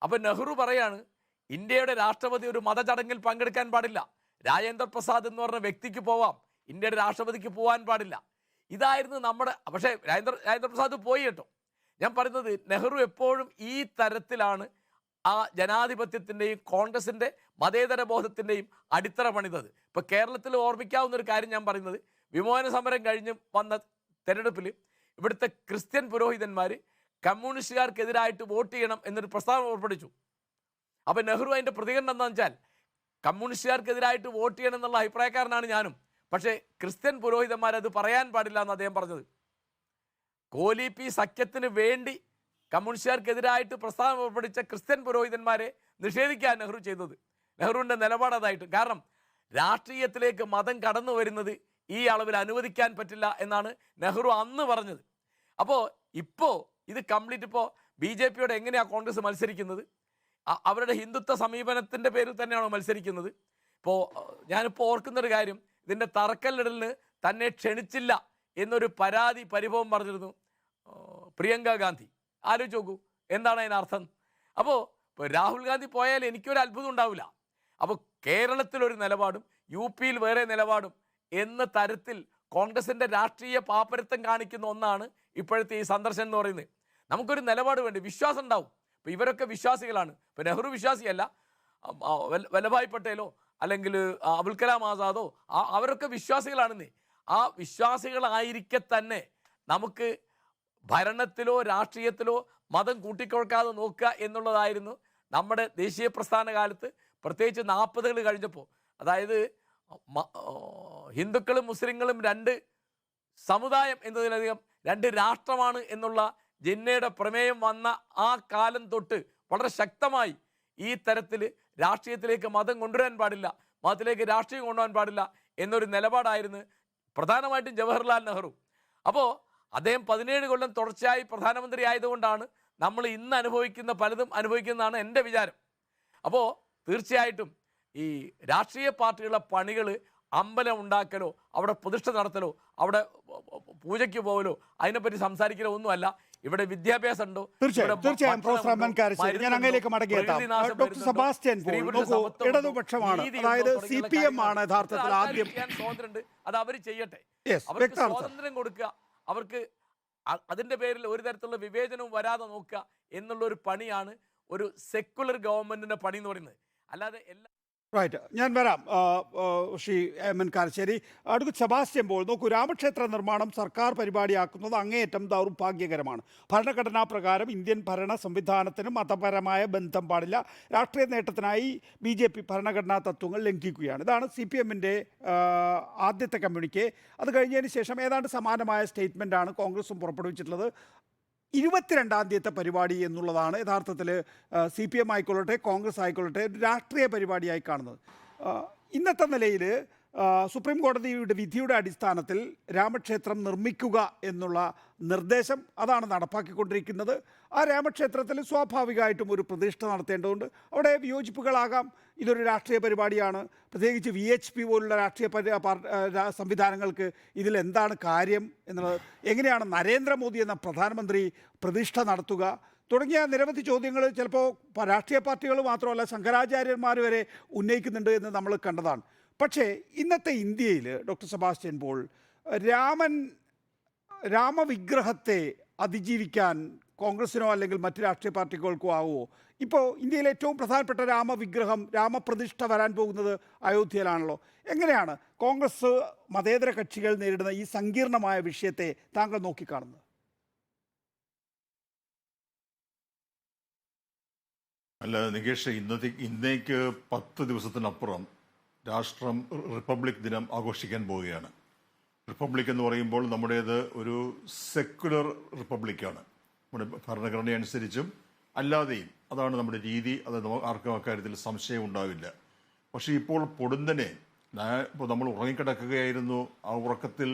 അപ്പോൾ നെഹ്റു പറയാണ് ഇന്ത്യയുടെ രാഷ്ട്രപതി ഒരു മതചടങ്ങിൽ പങ്കെടുക്കാൻ പാടില്ല, രാജേന്ദ്ര പ്രസാദ് എന്ന് പറഞ്ഞ വ്യക്തിക്ക് പോവാം, ഇന്ത്യയുടെ രാഷ്ട്രപതിക്ക് പോകാൻ പാടില്ല. ഇതായിരുന്നു നമ്മുടെ. പക്ഷേ രാജേന്ദ്ര പ്രസാദ് പോയി കേട്ടോ. ഞാൻ പറയുന്നത് നെഹ്റു എപ്പോഴും ഈ തരത്തിലാണ് ആ ജനാധിപത്യത്തിൻ്റെയും കോൺഗ്രസിൻ്റെ മതേതര ബോധത്തിൻ്റെയും അടിത്തറ പണിതത്. ഇപ്പോൾ കേരളത്തിൽ ഓർമ്മിക്കാവുന്ന ഒരു കാര്യം ഞാൻ പറയുന്നത്, വിമോചന സമരം കഴിഞ്ഞ് വന്ന തെരഞ്ഞെടുപ്പിൽ ഇവിടുത്തെ ക്രിസ്ത്യൻ പുരോഹിതന്മാർ കമ്മ്യൂണിസ്റ്റുകാർക്കെതിരായിട്ട് വോട്ട് ചെയ്യണം എന്നൊരു പ്രസ്താവന പുറപ്പെടുവിച്ചു. അപ്പോൾ നെഹ്റു അതിൻ്റെ പ്രതികരണം എന്താണെന്ന് വെച്ചാൽ, കമ്മ്യൂണിസ്റ്റുകാർക്കെതിരായിട്ട് വോട്ട് ചെയ്യണം എന്നുള്ള അഭിപ്രായക്കാരനാണ് ഞാനും, പക്ഷേ ക്രിസ്ത്യൻ പുരോഹിതന്മാരത് പറയാൻ പാടില്ല എന്ന് അദ്ദേഹം പറഞ്ഞത്. കോലീപി സഖ്യത്തിന് വേണ്ടി കമ്മ്യൂണിസ്റ്റുകാർക്കെതിരായിട്ട് പ്രസ്താവന പുറപ്പെടുവിച്ച ക്രിസ്ത്യൻ പുരോഹിതന്മാരെ നിഷേധിക്കാൻ നെഹ്റു ചെയ്തത്. നെഹ്റുവിൻ്റെ നിലപാട് അതായിട്ട്. കാരണം രാഷ്ട്രീയത്തിലേക്ക് മതം കടന്നു വരുന്നത് ഈ അളവിൽ അനുവദിക്കാൻ പറ്റില്ല എന്നാണ് നെഹ്റു അന്ന് പറഞ്ഞത്. അപ്പോൾ ഇപ്പോൾ ഇത് കംപ്ലീറ്റ് ഇപ്പോൾ BJPയോട് എങ്ങനെയാണ് കോൺഗ്രസ് മത്സരിക്കുന്നത്? അവരുടെ ഹിന്ദുത്വ സമീപനത്തിൻ്റെ പേരിൽ തന്നെയാണോ മത്സരിക്കുന്നത്? ഇപ്പോൾ ഞാനിപ്പോൾ ഓർക്കുന്നൊരു കാര്യം, ഇതിൻ്റെ തറക്കല്ലിടലിന് തന്നെ ക്ഷണിച്ചില്ല എന്നൊരു പരിഭവം പറഞ്ഞിരുന്നു പ്രിയങ്ക ഗാന്ധി. ആലോചിച്ച് നോക്കൂ എന്താണ് അതിനർത്ഥം. അപ്പോൾ ഇപ്പോൾ രാഹുൽ ഗാന്ധി പോയാൽ എനിക്കൊരു അത്ഭുതം ഉണ്ടാവില്ല. അപ്പോൾ കേരളത്തിലൊരു നിലപാടും യു പിയിൽ വേറെ നിലപാടും എന്ന തരത്തിൽ കോൺഗ്രസിൻ്റെ രാഷ്ട്രീയ പാപ്പരത്വം കാണിക്കുന്ന ഒന്നാണ് ഇപ്പോഴത്തെ ഈ സന്ദർശനം എന്ന് പറയുന്നത്. നമുക്കൊരു നിലപാട് വേണ്ടി വിശ്വാസം ഉണ്ടാവും. ഇപ്പോൾ ഇവരൊക്കെ വിശ്വാസികളാണ്. ഇപ്പോൾ നെഹ്റു വിശ്വാസിയല്ല, വല്ലഭായ് പട്ടേലോ അല്ലെങ്കിൽ അബുൽ കലാം ആസാദോ അവരൊക്കെ വിശ്വാസികളാണെന്നേ. ആ വിശ്വാസികളായിരിക്കെ തന്നെ നമുക്ക് ഭരണത്തിലോ രാഷ്ട്രീയത്തിലോ മതം കൂട്ടിക്കൊടുക്കാതെ നോക്കുക എന്നുള്ളതായിരുന്നു നമ്മുടെ ദേശീയ പ്രസ്ഥാന കാലത്ത്, പ്രത്യേകിച്ച് 40കൾ കഴിഞ്ഞപ്പോൾ. അതായത് ഹിന്ദുക്കളും മുസ്ലിങ്ങളും രണ്ട് സമുദായം എന്നതിലധികം രണ്ട് രാഷ്ട്രമാണ് എന്നുള്ള ജിന്നയുടെ പ്രമേയം വന്ന ആ കാലം തൊട്ട് വളരെ ശക്തമായി ഈ തരത്തിൽ രാഷ്ട്രീയത്തിലേക്ക് മതം കൊണ്ടുവരാൻ പാടില്ല, മതത്തിലേക്ക് രാഷ്ട്രീയം കൊണ്ടുപോകാൻ പാടില്ല എന്നൊരു നിലപാടായിരുന്നു പ്രധാനമായിട്ടും ജവഹർലാൽ നെഹ്റു. അപ്പോൾ അദ്ദേഹം 17 കൊല്ലം തുടർച്ചയായി പ്രധാനമന്ത്രി ആയതുകൊണ്ടാണ് നമ്മൾ ഇന്ന് അനുഭവിക്കുന്ന പലതും അനുഭവിക്കുന്നതാണ് എൻ്റെ വിചാരം. അപ്പോൾ തീർച്ചയായിട്ടും ഈ രാഷ്ട്രീയ പാർട്ടികളുടെ പണികൾ അമ്പലം ഉണ്ടാക്കലോ അവിടെ പ്രതിഷ്ഠ നടത്തലോ അവിടെ പൂജയ്ക്ക് പോകലോ അതിനെപ്പറ്റി സംസാരിക്കലോ ഒന്നുമല്ല. ഇവിടെ വിദ്യാഭ്യാസം ഉണ്ടോ? തീർച്ചയായും പ്രൊഫസർ റഹ്മാൻ കാരശ്ശേരി, ഞാൻ അങ്ങയിലേക്ക് മടങ്ങിയെത്താം. ഡോക്ടർ സെബാസ്റ്റ്യൻ പോൾ നോക്കൂ, ഇടതുപക്ഷമാണ്, അതായത് CPM ആണ് യഥാർത്ഥത്തിൽ ആദ്യം. സ്വാതന്ത്ര്യമുണ്ട്, അത് അവർ ചെയ്യട്ടെ. Yes, അവർക്ക് സ്വാതന്ത്ര്യം കൊടുക്കുക, അവർക്ക് അതിൻ്റെ പേരിൽ ഒരു തരത്തിലുള്ള വിവേചനവും വരാതെ നോക്കുക എന്നുള്ള ഒരു പണിയാണ് ഒരു സെക്കുലർ ഗവൺമെന്റിന്റെ പണി എന്ന് പറയുന്നത്. അല്ലാതെ എല്ലാ റൈറ്റ്, ഞാൻ വരാം. ശ്രീ എം എൻ കാരശ്ശേരി, അടുത്ത സെബാസ്റ്റ്യൻ പോൾ നോക്കൂ, രാമക്ഷേത്ര നിർമ്മാണം സർക്കാർ പരിപാടിയാക്കുന്നത് അങ്ങേയറ്റം ദൗർഭാഗ്യകരമാണ്. ഭരണഘടനാ പ്രകാരം ഇന്ത്യൻ ഭരണ സംവിധാനത്തിന് മതപരമായ ബന്ധം പാടില്ല. രാഷ്ട്രീയ നേട്ടത്തിനായി BJP ഭരണഘടനാ തത്വങ്ങൾ ലംഘിക്കുകയാണ്. ഇതാണ് CPMൻ്റെ ആദ്യത്തെ കമ്മ്യൂണിക്കെ. അത് കഴിഞ്ഞതിന് ശേഷം ഏതാണ്ട് സമാനമായ സ്റ്റേറ്റ്മെൻറ്റാണ് കോൺഗ്രസും പുറപ്പെടുവിച്ചിട്ടുള്ളത്. 22-ാം തീയതിത്തെ പരിപാടി എന്നുള്ളതാണ് യഥാർത്ഥത്തിൽ CPM ആയിക്കൊള്ളട്ടെ കോൺഗ്രസ് ആയിക്കൊള്ളട്ടെ ഒരു രാഷ്ട്രീയ പരിപാടിയായി കാണുന്നത്. ഇന്നത്തെ നിലയിൽ സുപ്രീം കോടതിയുടെ വിധിയുടെ അടിസ്ഥാനത്തിൽ രാമക്ഷേത്രം നിർമ്മിക്കുക എന്നുള്ള നിർദ്ദേശം അതാണ് നടപ്പാക്കിക്കൊണ്ടിരിക്കുന്നത്. ആ രാമക്ഷേത്രത്തിൽ സ്വാഭാവികമായിട്ടും ഒരു പ്രതിഷ്ഠ നടത്തേണ്ടതുണ്ട്. അവിടെ വിയോജിപ്പുകളാകാം. ഇതൊരു രാഷ്ട്രീയ പരിപാടിയാണ്, പ്രത്യേകിച്ച് VHP പോലുള്ള രാഷ്ട്രീയ സംവിധാനങ്ങൾക്ക് ഇതിലെന്താണ് കാര്യം എന്നുള്ളത്, എങ്ങനെയാണ് നരേന്ദ്രമോദി എന്ന പ്രധാനമന്ത്രി പ്രതിഷ്ഠ നടത്തുക തുടങ്ങിയ നിരവധി ചോദ്യങ്ങൾ ചിലപ്പോൾ രാഷ്ട്രീയ പാർട്ടികൾ മാത്രമല്ല ശങ്കരാചാര്യന്മാർ വരെ ഉന്നയിക്കുന്നുണ്ട് എന്ന് നമ്മൾ കണ്ടതാണ്. പക്ഷേ ഇന്നത്തെ ഇന്ത്യയിൽ ഡോക്ടർ സെബാസ്റ്റ്യൻ പോൾ രാമവിഗ്രഹത്തെ അതിജീവിക്കാൻ കോൺഗ്രസിനോ അല്ലെങ്കിൽ മറ്റ് രാഷ്ട്രീയ പാർട്ടികൾക്കോ ആവുമോ? ഇപ്പോൾ ഇന്ത്യയിലെ ഏറ്റവും പ്രധാനപ്പെട്ട രാമവിഗ്രഹം രാമപ്രതിഷ്ഠ വരാൻ പോകുന്നത് അയോധ്യയിലാണല്ലോ. എങ്ങനെയാണ് കോൺഗ്രസ് മതേതര കക്ഷികൾ നേരിടുന്ന ഈ സങ്കീർണമായ വിഷയത്തെ താങ്കൾ നോക്കിക്കാണുന്നത്? അല്ല നികേഷ്, ഇന്നേക്ക് 10 ദിവസത്തിനപ്പുറം രാഷ്ട്രം റിപ്പബ്ലിക് ദിനം ആഘോഷിക്കാൻ പോവുകയാണ്. റിപ്പബ്ലിക് എന്ന് പറയുമ്പോൾ നമ്മുടേത് ഒരു സെക്കുലർ റിപ്പബ്ലിക്കാണ്. നമ്മുടെ ഭരണഘടന അനുസരിച്ചും അല്ലാതെയും അതാണ് നമ്മുടെ രീതി. അത് ആർക്കും അക്കാര്യത്തിൽ സംശയം ഉണ്ടാവില്ല. പക്ഷേ ഇപ്പോൾ പൊടുന്നനെ ഇപ്പോൾ നമ്മൾ ഉറങ്ങിക്കിടക്കുകയായിരുന്നു, ആ ഉറക്കത്തിൽ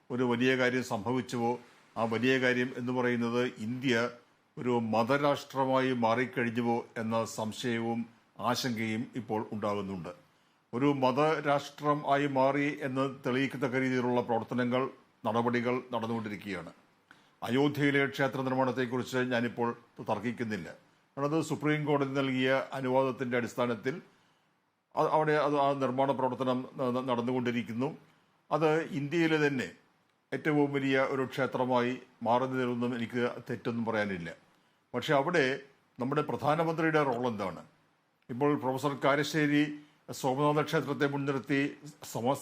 ഒരു വലിയ കാര്യം സംഭവിച്ചുവോ? ആ വലിയ കാര്യം എന്ന് പറയുന്നത് ഇന്ത്യ ഒരു മതരാഷ്ട്രമായി മാറിക്കഴിഞ്ഞുവോ എന്ന സംശയവും ആശങ്കയും ഇപ്പോൾ ഉണ്ടാകുന്നുണ്ട്. ഒരു മതരാഷ്ട്രം ആയി മാറി എന്ന് തെളിയിക്കത്തക്ക രീതിയിലുള്ള പ്രവർത്തനങ്ങൾ, നടപടികൾ നടന്നുകൊണ്ടിരിക്കുകയാണ്. അയോധ്യയിലെ ക്ഷേത്ര നിർമ്മാണത്തെക്കുറിച്ച് ഞാനിപ്പോൾ തർക്കിക്കുന്നില്ല. അത് സുപ്രീം കോടതി നൽകിയ അനുവാദത്തിൻ്റെ അടിസ്ഥാനത്തിൽ അവിടെ ആ നിർമ്മാണ പ്രവർത്തനം നടന്നുകൊണ്ടിരിക്കുന്നു. അത് ഇന്ത്യയിലെ തന്നെ ഏറ്റവും വലിയ ഒരു ക്ഷേത്രമായി മാറുന്നതിലൊന്നും എനിക്ക് തെറ്റൊന്നും പറയാനില്ല. പക്ഷെ അവിടെ നമ്മുടെ പ്രധാനമന്ത്രിയുടെ റോൾ എന്താണ്? ഇപ്പോൾ പ്രൊഫസർ കാരശ്ശേരി സോമനാഥ ക്ഷേത്രത്തെ മുൻനിർത്തി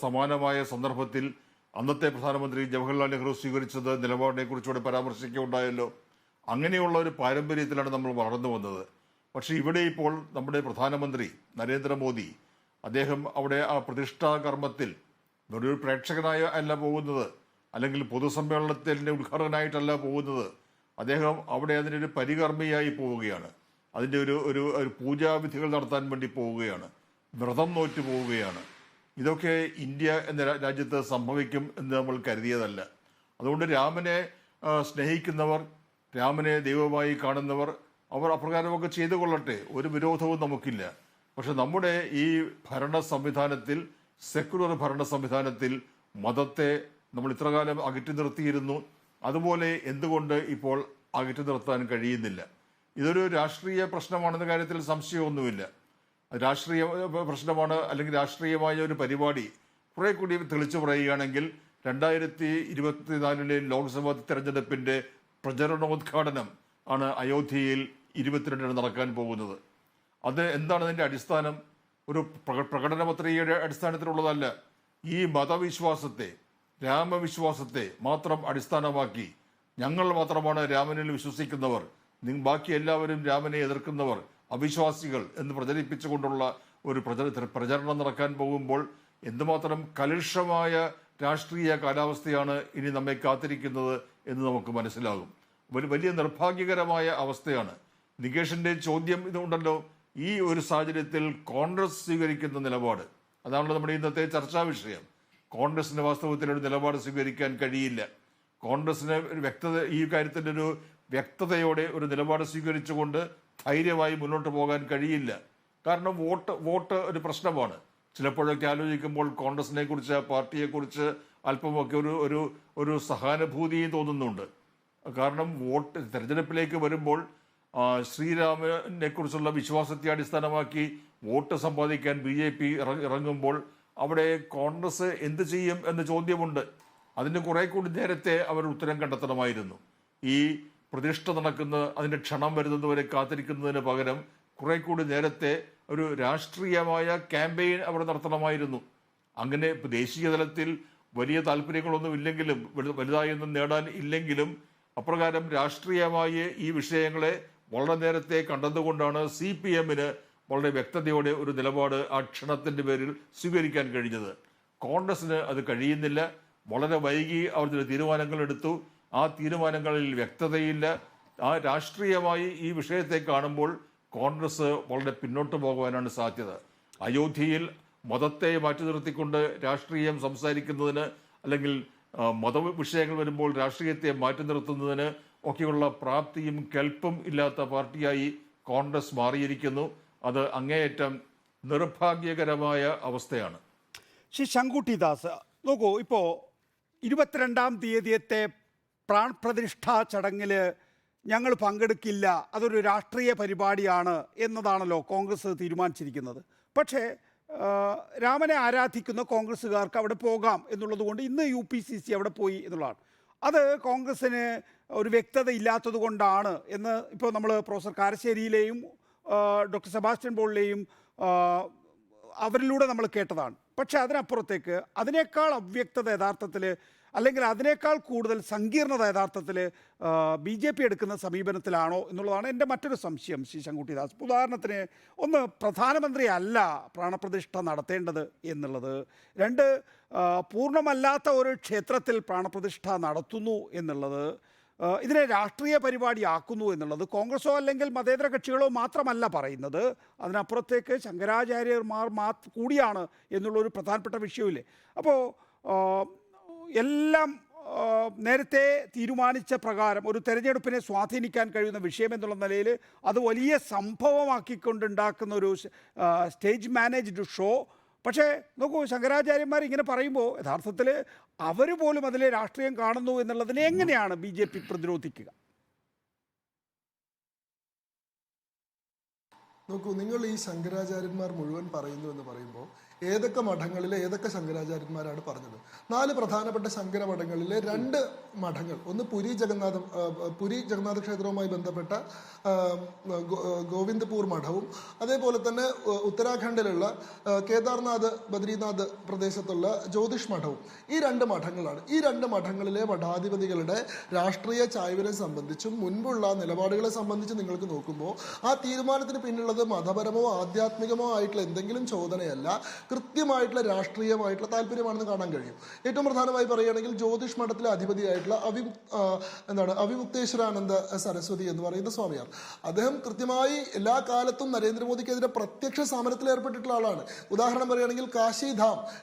സമാനമായ സന്ദർഭത്തിൽ അന്നത്തെ പ്രധാനമന്ത്രി ജവഹർലാൽ നെഹ്റു സ്വീകരിച്ചത് നിലപാടിനെ കുറിച്ചുകൂടെ പരാമർശിക്കുകയുണ്ടായല്ലോ. അങ്ങനെയുള്ള ഒരു പാരമ്പര്യത്തിലാണ് നമ്മൾ വളർന്നു വന്നത്. പക്ഷേ ഇവിടെ ഇപ്പോൾ നമ്മുടെ പ്രധാനമന്ത്രി നരേന്ദ്രമോദി അദ്ദേഹം അവിടെ ആ പ്രതിഷ്ഠാ കർമ്മത്തിൽ ഒരു പ്രേക്ഷകനായ അല്ല പോകുന്നത്, അല്ലെങ്കിൽ പൊതുസമ്മേളനത്തിൻ്റെ ഉദ്ഘാടകനായിട്ടല്ല പോകുന്നത്. അദ്ദേഹം അവിടെ അതിനൊരു പരികർമ്മിയായി പോവുകയാണ്. അതിൻ്റെ ഒരു പൂജാവിധികൾ നടത്താൻ വേണ്ടി പോവുകയാണ്, വ്രതം നോറ്റ് പോവുകയാണ്. ഇതൊക്കെ ഇന്ത്യ എന്ന രാജ്യത്ത് സംഭവിക്കും എന്ന് നമ്മൾ കരുതിയതല്ല. അതുകൊണ്ട് രാമനെ സ്നേഹിക്കുന്നവർ, രാമനെ ദൈവമായി കാണുന്നവർ അവർ അപ്രകാരമൊക്കെ ചെയ്തു കൊള്ളട്ടെ, ഒരു വിരോധവും നമുക്കില്ല. പക്ഷെ നമ്മുടെ ഈ ഭരണ സംവിധാനത്തിൽ, സെക്കുലർ ഭരണ സംവിധാനത്തിൽ മതത്തെ നമ്മൾ ഇത്രകാലം അകറ്റി നിർത്തിയിരുന്നു. അതുപോലെ എന്തുകൊണ്ട് ഇപ്പോൾ അകറ്റി നിർത്താൻ കഴിയുന്നില്ല? ഇതൊരു രാഷ്ട്രീയ പ്രശ്നമാണെന്ന കാര്യത്തിൽ സംശയമൊന്നുമില്ല. രാഷ്ട്രീയ പ്രശ്നമാണ്, അല്ലെങ്കിൽ രാഷ്ട്രീയമായ ഒരു പരിപാടി കുറെ കൂടി തെളിച്ചു പറയുകയാണെങ്കിൽ 2024 ലോക്സഭാ തെരഞ്ഞെടുപ്പിന്റെ പ്രചരണോദ്ഘാടനം ആണ് അയോധ്യയിൽ 22 നടക്കാൻ പോകുന്നത്. അത് എന്താണ് അതിന്റെ അടിസ്ഥാനം? ഒരു പ്രകടന പത്രികയുടെ അടിസ്ഥാനത്തിലുള്ളതല്ല. ഈ മതവിശ്വാസത്തെ, രാമവിശ്വാസത്തെ മാത്രം അടിസ്ഥാനമാക്കി ഞങ്ങൾ മാത്രമാണ് രാമനിൽ വിശ്വസിക്കുന്നവർ, ബാക്കി എല്ലാവരും രാമനെ എതിർക്കുന്നവർ, അവിശ്വാസികൾ എന്ന് പ്രചരിപ്പിച്ചുകൊണ്ടുള്ള ഒരു പ്രചരണം നടക്കാൻ പോകുമ്പോൾ എന്തുമാത്രം കലുഷമായ രാഷ്ട്രീയ കാലാവസ്ഥയാണ് ഇനി നമ്മെ കാത്തിരിക്കുന്നത് എന്ന് നമുക്ക് മനസ്സിലാകും. വലിയ നിർഭാഗ്യകരമായ അവസ്ഥയാണ്. നികേഷിന്റെ ചോദ്യം ഇതുണ്ടല്ലോ, ഈ ഒരു സാഹചര്യത്തിൽ കോൺഗ്രസ് സ്വീകരിക്കുന്ന നിലപാട്, അതാണല്ലോ നമ്മുടെ ഇന്നത്തെ ചർച്ചാ വിഷയം. കോൺഗ്രസിന് വാസ്തവത്തിൽ ഒരു നിലപാട് സ്വീകരിക്കാൻ കഴിയില്ല. കോൺഗ്രസിന് ഒരു വ്യക്തത, ഈ കാര്യത്തിൻ്റെ ഒരു വ്യക്തതയോടെ ഒരു നിലപാട് സ്വീകരിച്ചുകൊണ്ട് ധൈര്യമായി മുന്നോട്ട് പോകാൻ കഴിയില്ല. കാരണം വോട്ട് ഒരു പ്രശ്നമാണ്. ചിലപ്പോഴൊക്കെ ആലോചിക്കുമ്പോൾ കോൺഗ്രസിനെ കുറിച്ച്, പാർട്ടിയെക്കുറിച്ച് അല്പമൊക്കെ ഒരു സഹാനുഭൂതിയും തോന്നുന്നുണ്ട്. കാരണം തെരഞ്ഞെടുപ്പിലേക്ക് വരുമ്പോൾ ശ്രീരാമനെ കുറിച്ചുള്ള വിശ്വാസത്തെ അടിസ്ഥാനമാക്കി വോട്ട് സമ്പാദിക്കാൻ BJP ഇറങ്ങുമ്പോൾ അവിടെ കോൺഗ്രസ് എന്ത് ചെയ്യും എന്ന ചോദ്യമുണ്ട്. അതിന് കുറെ കൂടി നേരത്തെ അവർ ഉത്തരം കണ്ടെത്തണമായിരുന്നു. ഈ പ്രതിഷ്ഠ അതിന്റെ ക്ഷണം വരുന്നതുവരെ കാത്തിരിക്കുന്നതിന് പകരം കുറെ കൂടി നേരത്തെ ഒരു രാഷ്ട്രീയമായ ക്യാമ്പയിൻ അവർ നടത്തണമായിരുന്നു. അങ്ങനെ ദേശീയ തലത്തിൽ വലിയ താല്പര്യങ്ങളൊന്നും ഇല്ലെങ്കിലും, വലുതായൊന്നും നേടാൻ ഇല്ലെങ്കിലും, അപ്രകാരം രാഷ്ട്രീയമായി ഈ വിഷയങ്ങളെ വളരെ നേരത്തെ കണ്ടതുകൊണ്ടാണ് CPM-ന് വളരെ വ്യക്തതയോടെ ഒരു നിലപാട് ആ ക്ഷണത്തിന്റെ പേരിൽ സ്വീകരിക്കാൻ കഴിഞ്ഞത്. കോൺഗ്രസിന് അത് കഴിയുന്നില്ല. വളരെ വൈകി അവർ ചില തീരുമാനങ്ങൾ എടുത്തു. ആ തീരുമാനങ്ങളിൽ വ്യക്തതയില്ല. ആ രാഷ്ട്രീയമായി ഈ വിഷയത്തെ കാണുമ്പോൾ കോൺഗ്രസ് വളരെ പിന്നോട്ട് പോകുവാനാണ് സാധ്യത. അയോധ്യയിൽ മതത്തെ മാറ്റി നിർത്തിക്കൊണ്ട് രാഷ്ട്രീയം സംസാരിക്കുന്നതിന്, അല്ലെങ്കിൽ മതവിഷയങ്ങൾ വരുമ്പോൾ രാഷ്ട്രീയത്തെ മാറ്റി നിർത്തുന്നതിന് ഒക്കെയുള്ള പ്രാപ്തിയും കെൽപ്പും ഇല്ലാത്ത പാർട്ടിയായി കോൺഗ്രസ് മാറിയിരിക്കുന്നു. അത് അങ്ങേയറ്റം നിർഭാഗ്യകരമായ അവസ്ഥയാണ്. ശ്രീ ശങ്കുട്ടി ദാസ്, നോക്കൂ, ഇപ്പോൾ 22-ാം തീയതിയത്തെ പ്രാൺപ്രതിഷ്ഠാ ചടങ്ങിൽ ഞങ്ങൾ പങ്കെടുക്കില്ല, അതൊരു രാഷ്ട്രീയ പരിപാടിയാണ് എന്നതാണല്ലോ കോൺഗ്രസ് തീരുമാനിച്ചിരിക്കുന്നത്. പക്ഷേ രാമനെ ആരാധിക്കുന്ന കോൺഗ്രസ്സുകാർക്ക് അവിടെ പോകാം എന്നുള്ളത് കൊണ്ട് ഇന്ന് UPCC അവിടെ പോയി എന്നുള്ളതാണ്. അത് കോൺഗ്രസ്സിന് ഒരു വ്യക്തത ഇല്ലാത്തത് കൊണ്ടാണ് എന്ന് ഇപ്പോൾ നമ്മൾ പ്രൊഫസർ കാരശ്ശേരിയിലെയും ഡോക്ടർ സെബാസ്റ്റ്യൻ പോളിലെയും അവരിലൂടെ നമ്മൾ കേട്ടതാണ്. പക്ഷേ അതിനപ്പുറത്തേക്ക് അതിനേക്കാൾ അവ്യക്തത യഥാർത്ഥത്തിൽ, അല്ലെങ്കിൽ അതിനേക്കാൾ കൂടുതൽ സങ്കീർണത യഥാർത്ഥത്തിൽ BJP എടുക്കുന്ന സമീപനത്തിലാണോ എന്നുള്ളതാണ് എൻ്റെ മറ്റൊരു സംശയം. ശ്രീ ശങ്കുട്ടി ദാസ്, ഉദാഹരണത്തിന്, ഒന്ന്, പ്രധാനമന്ത്രി അല്ല പ്രാണപ്രതിഷ്ഠ നടത്തേണ്ടത് എന്നുള്ളത്. രണ്ട്, പൂർണ്ണമല്ലാത്ത ഒരു ക്ഷേത്രത്തിൽ പ്രാണപ്രതിഷ്ഠ നടത്തുന്നു എന്നുള്ളത് ഇതിനെ രാഷ്ട്രീയ പരിപാടിയാക്കുന്നു എന്നുള്ളത് കോൺഗ്രസോ അല്ലെങ്കിൽ മതേതര കക്ഷികളോ മാത്രമല്ല പറയുന്നത്, അതിനപ്പുറത്തേക്ക് ശങ്കരാചാര്യന്മാർ കൂടിയാണ് എന്നുള്ളൊരു പ്രധാനപ്പെട്ട വിഷയമില്ലേ. അപ്പോൾ എല്ലാം നേരത്തെ തീരുമാനിച്ച പ്രകാരം ഒരു തെരഞ്ഞെടുപ്പിനെ സ്വാധീനിക്കാൻ കഴിയുന്ന വിഷയം എന്നുള്ള നിലയിൽ അത് വലിയ സംഭവമാക്കിക്കൊണ്ടുണ്ടാക്കുന്ന ഒരു സ്റ്റേജ് മാനേജ്ഡ് ഷോ. പക്ഷേ നോക്കൂ, ശങ്കരാചാര്യന്മാർ ഇങ്ങനെ പറയുമ്പോൾ യഥാർത്ഥത്തിൽ അവർ പോലും അതിലെ രാഷ്ട്രീയം കാണുന്നു എന്നുള്ളതിനെ എങ്ങനെയാണ് BJP പ്രതിരോധിക്കുക? നോക്കൂ, നിങ്ങൾ ഈ ശങ്കരാചാര്യന്മാർ മുഴുവൻ പറയുന്നു എന്ന് പറയുമ്പോൾ ഏതൊക്കെ മഠങ്ങളിലെ ഏതൊക്കെ ശങ്കരാചാര്യന്മാരാണ് പറഞ്ഞത്? 4 പ്രധാനപ്പെട്ട ശങ്കര മഠങ്ങളിലെ 2 മഠങ്ങൾ, ഒന്ന് പുരി ജഗന്നാഥ ക്ഷേത്രവുമായി ബന്ധപ്പെട്ട ഗോവിന്ദപൂർ മഠവും, അതേപോലെ തന്നെ ഉത്തരാഖണ്ഡിലുള്ള കേദാർനാഥ് ബദ്രീനാഥ് പ്രദേശത്തുള്ള ജ്യോതിഷ് മഠവും. ഈ 2 മഠങ്ങളാണ്. ഈ 2 മഠങ്ങളിലെ മഠാധിപതികളുടെ രാഷ്ട്രീയ ചായ്വിനെ സംബന്ധിച്ചും മുൻപുള്ള നിലപാടുകളെ സംബന്ധിച്ചും നിങ്ങൾക്ക് നോക്കുമ്പോൾ ആ തീരുമാനത്തിന് പിന്നിലുള്ളത് മതപരമോ ആധ്യാത്മികമോ ആയിട്ടുള്ള എന്തെങ്കിലും ചോദനയല്ല, കൃത്യമായിട്ടുള്ള രാഷ്ട്രീയമായിട്ടുള്ള താല്പര്യമാണെന്ന് കാണാൻ കഴിയും. ഏറ്റവും പ്രധാനമായി പറയുകയാണെങ്കിൽ ജ്യോതിഷ് മഠത്തിലെ അധിപതിയായിട്ടുള്ള അവിമുക്തേശ്വരാനന്ദ സരസ്വതി എന്ന് പറയുന്ന സ്വാമിയാർ, അദ്ദേഹം കൃത്യമായി എല്ലാ കാലത്തും നരേന്ദ്രമോദിക്കെതിരെ പ്രത്യക്ഷ സമരത്തിൽ ഏർപ്പെട്ടിട്ടുള്ള ആളാണ്. ഉദാഹരണം പറയുകയാണെങ്കിൽ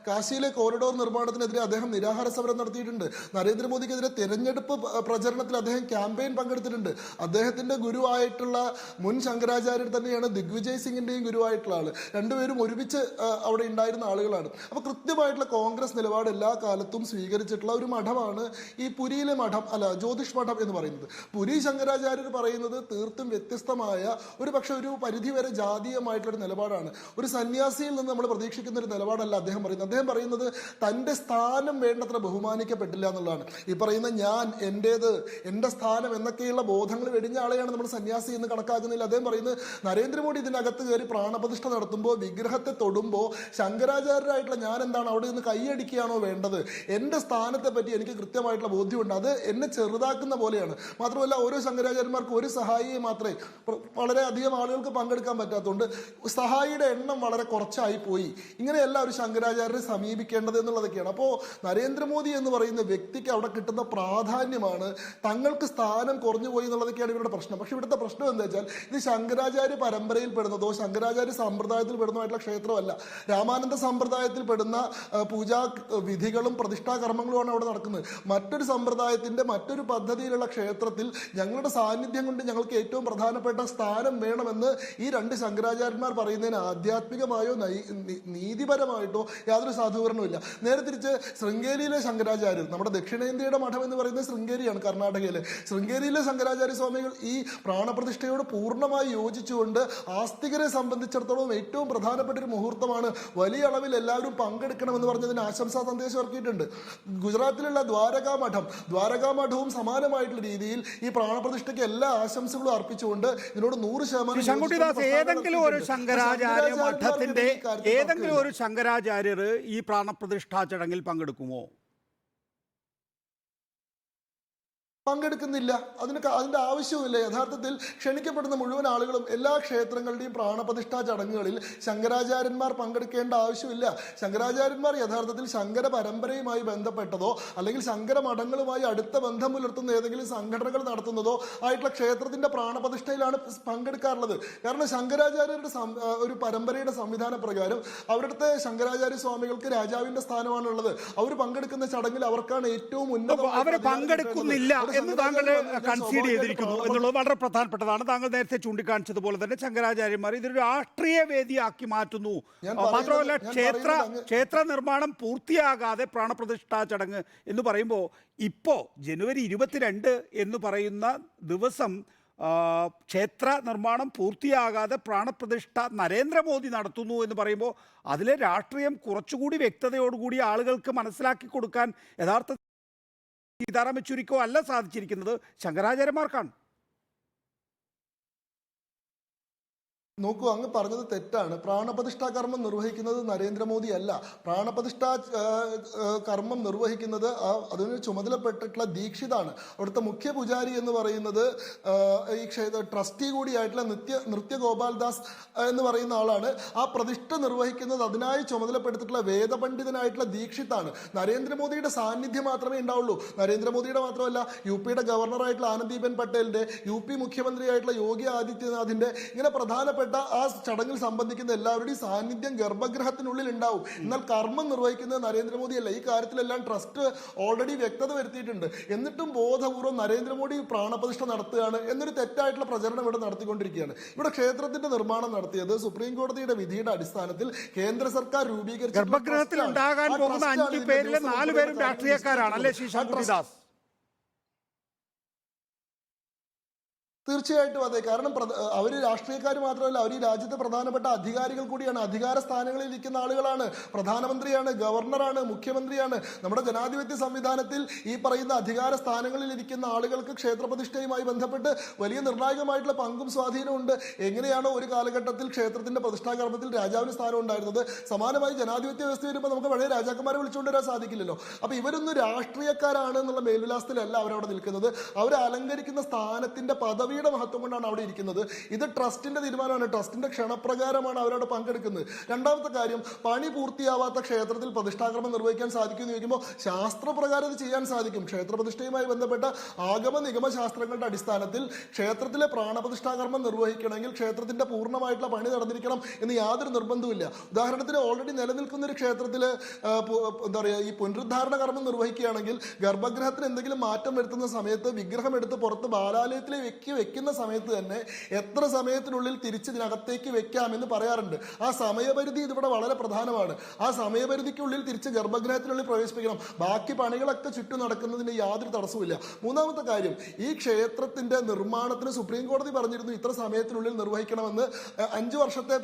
കാശിയിലെ കോറിഡോർ നിർമ്മാണത്തിനെതിരെ അദ്ദേഹം നിരാഹാര സമരം നടത്തിയിട്ടുണ്ട്. നരേന്ദ്രമോദിക്കെതിരെ തെരഞ്ഞെടുപ്പ് പ്രചരണത്തിൽ അദ്ദേഹം ക്യാമ്പയിൻ പങ്കെടുത്തിട്ടുണ്ട്. അദ്ദേഹത്തിന്റെ ഗുരുവായിട്ടുള്ള മുൻ ശങ്കരാചാര്യർ തന്നെയാണ് ദിഗ്വിജയ് സിംഗിന്റെയും ഗുരുവായിട്ടുള്ള ആള്, രണ്ടുപേരും ഒരുമിച്ച് അവിടെ ഉണ്ടായിരുന്ന ആളുകളാണ്. അപ്പൊ കൃത്യമായിട്ടുള്ള കോൺഗ്രസ് നിലപാട് എല്ലാ കാലത്തും സ്വീകരിച്ചിട്ടുള്ള ഒരു മഠമാണ് ഈ പുരിയിലെ മഠം, ജ്യോതിഷ് മഠം എന്ന് പറയുന്നത്. പുരി ശങ്കരാചാര്യർ പറയുന്നത് തീർത്തും വ്യത്യസ്തമായ ഒരു പരിധിവരെ ജാതീയമായിട്ടുള്ള ഒരു നിലപാടാണ്. ഒരു സന്യാസിയിൽ നിന്ന് നമ്മൾ പ്രതീക്ഷിക്കുന്ന ഒരു നിലപാടല്ല അദ്ദേഹം പറയുന്നത്. അദ്ദേഹം പറയുന്നത് തന്റെ സ്ഥാനം വേണ്ടത്ര ബഹുമാനിക്കപ്പെട്ടില്ല എന്നുള്ളതാണ്. ഈ പറയുന്ന ഞാൻ, എന്റേത്, എന്റെ സ്ഥാനം എന്നൊക്കെയുള്ള ബോധങ്ങൾ വെടിഞ്ഞ ആളെയാണ് നമ്മൾ സന്യാസി എന്ന് കണക്കാക്കുന്നില്ല. അദ്ദേഹം പറയുന്നത് നരേന്ദ്രമോദി ഇതിനകത്ത് കയറി പ്രാണപ്രതിഷ്ഠ നടത്തുമ്പോൾ, വിഗ്രഹത്തെ തൊടുമ്പോൾ ശങ്കരാചാര്യരായിട്ടുള്ള ഞാൻ എന്താണ് അവിടെ നിന്ന് കൈയടിക്കുകയാണോ വേണ്ടത്? എന്റെ സ്ഥാനത്തെ പറ്റി എനിക്ക് കൃത്യമായിട്ടുള്ള ബോധ്യമുണ്ട്. അത് എന്നെ ചെറുതാക്കുന്ന പോലെയാണ്. മാത്രമല്ല ഓരോ ശങ്കരാചാര്യന്മാർക്ക് ഒരു സഹായിയെ മാത്രമേ, വളരെ അധികം ആളുകൾക്ക് പങ്കെടുക്കാൻ പറ്റാത്തതുകൊണ്ട് സഹായിയുടെ എണ്ണം വളരെ കുറച്ചായി പോയി. ഇങ്ങനെയല്ല ഒരു ശങ്കരാചാര്യരെ സമീപിക്കേണ്ടത് എന്നുള്ളതൊക്കെയാണ്. അപ്പോൾ നരേന്ദ്രമോദി എന്ന് പറയുന്ന വ്യക്തിക്ക് അവിടെ കിട്ടുന്ന പ്രാധാന്യമാണ് തങ്ങൾക്ക് സ്ഥാനം കുറഞ്ഞു പോയി എന്നുള്ളതൊക്കെയാണ് ഇവരുടെ പ്രശ്നം. പക്ഷെ ഇവിടുത്തെ പ്രശ്നം എന്താ വെച്ചാൽ ഇത് ശങ്കരാചാര്യ പരമ്പരയിൽ പെടുന്നതോ ശങ്കരാചാര്യ സമ്പ്രദായത്തിൽ പെടുന്നതായിട്ടുള്ള ക്ഷേത്രമല്ല. രാമാനന്ദ സമ്പ്രദായത്തിൽ പെടുന്ന പൂജാ വിധികളും പ്രതിഷ്ഠാ കർമ്മങ്ങളുമാണ് അവിടെ നടക്കുന്നത്. മറ്റൊരു സമ്പ്രദായത്തിന്റെ മറ്റൊരു പദ്ധതിയിലുള്ള ക്ഷേത്രത്തിൽ ഞങ്ങളുടെ സാന്നിധ്യം കൊണ്ട് ഞങ്ങൾക്ക് ഏറ്റവും പ്രധാനപ്പെട്ട സ്ഥാനം വേണമെന്ന് ഈ രണ്ട് ശങ്കരാചാര്യന്മാർ പറയുന്നതിന് ആധ്യാത്മികമായോ നീതിപരമായിട്ടോ യാതൊരു സാധൂകരണമില്ല. നേരെ തിരിച്ച് ശൃംഗേരിയിലെ ശങ്കരാചാര്യർ, നമ്മുടെ ദക്ഷിണേന്ത്യയുടെ മഠം എന്ന് പറയുന്നത് ശൃംഗേരിയാണ്, കർണാടകയിലെ. ശൃംഗേരിയിലെ ശങ്കരാചാര്യ സ്വാമികൾ ഈ പ്രാണപ്രതിഷ്ഠയോട് പൂർണ്ണമായി യോജിച്ചുകൊണ്ട് ആസ്തികരെ സംബന്ധിച്ചിടത്തോളം ഏറ്റവും പ്രധാനപ്പെട്ട ഒരു മുഹൂർത്തമാണ്, വലിയ അളവിൽ എല്ലാവരും പങ്കെടുക്കണമെന്ന് പറഞ്ഞതിന് ആശംസാ സന്ദേശം ഇറക്കിയിട്ടുണ്ട്. ഗുജറാത്തിലുള്ള ദ്വാരകാ മഠവും സമാനമായിട്ടുള്ള രീതിയിൽ ഈ പ്രാണപ്രതിഷ്ഠയ്ക്ക് എല്ലാ ആശംസകളും അർപ്പിച്ചുകൊണ്ട് ഇതിനോട് 100% ഏതെങ്കിലും ഒരു ശങ്കരാചാര്യ മഠത്തിന്റെ ഏതെങ്കിലും ഒരു ശങ്കരാചാര്യർ ഈ പ്രാണപ്രതിഷ്ഠാ ചടങ്ങിൽ പങ്കെടുക്കുമോ? പങ്കെടുക്കുന്നില്ല. അതിന്റെ ആവശ്യവുമില്ല. യഥാർത്ഥത്തിൽ ക്ഷണിക്കപ്പെടുന്ന മുഴുവൻ ആളുകളും എല്ലാ ക്ഷേത്രങ്ങളുടെയും പ്രാണപ്രതിഷ്ഠാ ചടങ്ങുകളിൽ ശങ്കരാചാര്യന്മാർ പങ്കെടുക്കേണ്ട ആവശ്യമില്ല. ശങ്കരാചാര്യന്മാർ യഥാർത്ഥത്തിൽ ശങ്കര പരമ്പരയുമായി ബന്ധപ്പെട്ടതോ അല്ലെങ്കിൽ ശങ്കര മഠങ്ങളുമായി അടുത്ത ബന്ധം പുലർത്തുന്ന ഏതെങ്കിലും സംഘടനകൾ നടത്തുന്നതോ ആയിട്ടുള്ള ക്ഷേത്രത്തിന്റെ പ്രാണപ്രതിഷ്ഠയിലാണ് പങ്കെടുക്കാറുള്ളത്. കാരണം ശങ്കരാചാര്യരുടെ ഒരു പരമ്പരയുടെ സംവിധാന പ്രകാരം അവരുടെ ശങ്കരാചാര്യ സ്വാമികൾക്ക് രാജാവിന്റെ സ്ഥാനമാണുള്ളത്. അവർ പങ്കെടുക്കുന്ന ചടങ്ങിൽ അവർക്കാണ് ഏറ്റവും പങ്കെടുക്കുന്നില്ല എന്ന് താങ്കൾ കൺസീഡ് ചെയ്തിരിക്കുന്നു എന്നുള്ളത് വളരെ പ്രധാനപ്പെട്ടതാണ്. താങ്കൾ നേരത്തെ ചൂണ്ടിക്കാണിച്ചതുപോലെ തന്നെ ശങ്കരാചാര്യന്മാർ ഇതൊരു രാഷ്ട്രീയ വേദിയാക്കി മാറ്റുന്നു. മാത്രമല്ല ക്ഷേത്ര നിർമ്മാണം പൂർത്തിയാകാതെ പ്രാണപ്രതിഷ്ഠാ ചടങ്ങ് എന്ന് പറയുമ്പോൾ ഇപ്പോൾ ജനുവരി 22 എന്ന് പറയുന്ന ദിവസം ക്ഷേത്ര നിർമ്മാണം പൂർത്തിയാകാതെ പ്രാണപ്രതിഷ്ഠ നരേന്ദ്രമോദി നടത്തുന്നു എന്ന് പറയുമ്പോൾ അതിലെ രാഷ്ട്രീയം കുറച്ചുകൂടി വ്യക്തതയോടുകൂടി ആളുകൾക്ക് മനസ്സിലാക്കി കൊടുക്കാൻ യഥാർത്ഥ സീതാറാം യെച്ചൂരിക്കോ അല്ല സാധിച്ചിരിക്കുന്നത്, ശങ്കരാചാര്യന്മാർക്കാണ്. നോക്കൂ, അങ്ങ് പറഞ്ഞത് തെറ്റാണ്. പ്രാണപ്രതിഷ്ഠാ കർമ്മം നിർവഹിക്കുന്നത് നരേന്ദ്രമോദി അല്ല. പ്രാണപ്രതിഷ്ഠാ കർമ്മം നിർവഹിക്കുന്നത് അതിന് ചുമതലപ്പെട്ടിട്ടുള്ള ദീക്ഷിതാണ്. അവിടുത്തെ മുഖ്യ പൂജാരി എന്ന് പറയുന്നത് ഈ ട്രസ്റ്റി കൂടിയായിട്ടുള്ള നൃത്യ ഗോപാൽദാസ് എന്ന് പറയുന്ന ആളാണ്. ആ പ്രതിഷ്ഠ നിർവഹിക്കുന്നത് അതിനായി ചുമതലപ്പെടുത്തിയിട്ടുള്ള വേദപണ്ഡിതനായിട്ടുള്ള ദീക്ഷിതാണ്. നരേന്ദ്രമോദിയുടെ സാന്നിധ്യം മാത്രമേ ഉണ്ടാവുള്ളൂ. നരേന്ദ്രമോദിയുടെ മാത്രമല്ല, യുപിയുടെ ഗവർണറായിട്ടുള്ള ആനന്ദീബെൻ പട്ടേലിന്റെ, യുപി മുഖ്യമന്ത്രിയായിട്ടുള്ള യോഗി ആദിത്യനാഥിന്റെ, ഇങ്ങനെ പ്രധാനപ്പെട്ട ആ ചടങ്ങിൽ സംബന്ധിക്കുന്ന എല്ലാവരുടെയും സാന്നിധ്യം ഗർഭഗൃഹത്തിനുള്ളിൽ ഉണ്ടാവും. എന്നാൽ കർമ്മം നിർവഹിക്കുന്നത് നരേന്ദ്രമോദിയല്ല. ഈ കാര്യത്തിലെല്ലാം ട്രസ്റ്റ് ഓൾറെഡി വ്യക്തത വരുത്തിയിട്ടുണ്ട്. എന്നിട്ടും ബോധപൂർവ്വം നരേന്ദ്രമോദി പ്രാണപ്രതിഷ്ഠ നടത്തുകയാണ് എന്നൊരു തെറ്റായിട്ടുള്ള പ്രചരണം ഇവിടെ നടത്തിക്കൊണ്ടിരിക്കുകയാണ്. ഇവിടെ ക്ഷേത്രത്തിന്റെ നിർമ്മാണം നടത്തിയത് സുപ്രീം കോടതിയുടെ വിധിയുടെ അടിസ്ഥാനത്തിൽ കേന്ദ്ര സർക്കാർ രൂപീകരിച്ച ഗർഭഗൃഹത്തിൽ ഉണ്ടാകാൻ പോകുന്ന 5 പേരിലെ 4 പേരും രാഷ്ട്രീയക്കാരാണ് അല്ലേ ശ്രീ ശങ്കുട്ടിദാസ്? തീർച്ചയായിട്ടും അതെ. കാരണം അവർ രാഷ്ട്രീയക്കാർ മാത്രമല്ല, അവർ ഈ രാജ്യത്തെ പ്രധാനപ്പെട്ട അധികാരികൾ കൂടിയാണ്. അധികാര സ്ഥാനങ്ങളിൽ ഇരിക്കുന്ന ആളുകളാണ്. പ്രധാനമന്ത്രിയാണ്, ഗവർണറാണ്, മുഖ്യമന്ത്രിയാണ്. നമ്മുടെ ജനാധിപത്യ സംവിധാനത്തിൽ ഈ പറയുന്ന അധികാര സ്ഥാനങ്ങളിൽ ഇരിക്കുന്ന ആളുകൾക്ക് ക്ഷേത്രപ്രതിഷ്ഠയുമായി ബന്ധപ്പെട്ട് വലിയ നിർണായകമായിട്ടുള്ള പങ്കും സ്വാധീനവും ഉണ്ട്. എങ്ങനെയാണോ ഒരു കാലഘട്ടത്തിൽ ക്ഷേത്രത്തിന്റെ പ്രതിഷ്ഠാകർമ്മത്തിൽ രാജാവിന് സ്ഥാനം ഉണ്ടായിരുന്നത്, സമാനമായി ജനാധിപത്യ വ്യവസ്ഥ വരുമ്പോൾ നമുക്ക് പഴയ രാജാക്കന്മാരെ വിളിച്ചുകൊണ്ടുവരാൻ സാധിക്കില്ലല്ലോ. അപ്പൊ ഇവരൊന്നും രാഷ്ട്രീയക്കാരാണ് എന്നുള്ള മേൽവിലാസത്തിലല്ല അവരവിടെ നിൽക്കുന്നത്. അവർ അലങ്കരിക്കുന്ന സ്ഥാനത്തിന്റെ പദവി മഹത്വം കൊണ്ടാണ് അവിടെ ഇരിക്കുന്നത്. ഇത് ട്രസ്റ്റിന്റെ തീരുമാനമാണ്. ട്രസ്റ്റിന്റെ ക്ഷണപ്രകാരമാണ് അവരവിടെ പങ്കെടുക്കുന്നത്. രണ്ടാമത്തെ കാര്യം, പണി പൂർത്തിയാവാത്ത ക്ഷേത്രത്തിൽ പ്രതിഷ്ഠാകർമ്മം നിർവഹിക്കാൻ സാധിക്കുമെന്ന് ചോദിക്കുമ്പോൾ ശാസ്ത്രപ്രകാരം ഇത് ചെയ്യാൻ സാധിക്കും. ക്ഷേത്രപ്രതിഷ്ഠയുമായി ബന്ധപ്പെട്ട ആഗമ നിഗമ ശാസ്ത്രങ്ങളുടെ അടിസ്ഥാനത്തിൽ ക്ഷേത്രത്തിലെ പ്രാണപ്രതിഷ്ഠാകർമ്മം നിർവഹിക്കണമെങ്കിൽ ക്ഷേത്രത്തിന്റെ പൂർണ്ണമായിട്ടുള്ള പണി നടന്നിരിക്കണം എന്ന് യാതൊരു നിർബന്ധവുമില്ല. ഉദാഹരണത്തിന് ഓൾറെഡി നിലനിൽക്കുന്ന ഒരു ക്ഷേത്രത്തില് എന്താ പറയുക, ഈ പുനരുദ്ധാരണ കർമ്മം നിർവഹിക്കുകയാണെങ്കിൽ ഗർഭഗൃഹത്തിന് എന്തെങ്കിലും മാറ്റം വരുത്തുന്ന സമയത്ത് വിഗ്രഹം എടുത്ത് പുറത്ത് ബാലാലയത്തിലേക്ക് വെക്കുന്ന സമയത്ത് തന്നെ എത്ര സമയത്തിനുള്ളിൽ തിരിച്ചിതിനകത്തേക്ക് വെക്കാമെന്ന് പറയാറുണ്ട്. ആ സമയപരിധി ഇതിവിടെ വളരെ പ്രധാനമാണ്. ആ സമയപരിധിക്കുള്ളിൽ തിരിച്ച് ഗർഭഗൃഹത്തിനുള്ളിൽ പ്രവേശിപ്പിക്കണം. ബാക്കി പണികളൊക്കെ ചുറ്റും നടക്കുന്നതിന് യാതൊരു തടസ്സവുമില്ല. മൂന്നാമത്തെ കാര്യം, ഈ ക്ഷേത്രത്തിന്റെ നിർമ്മാണത്തിന് സുപ്രീം കോടതി പറഞ്ഞിരുന്നു ഇത്ര സമയത്തിനുള്ളിൽ നിർവഹിക്കണമെന്ന്. 5 വർഷത്തെ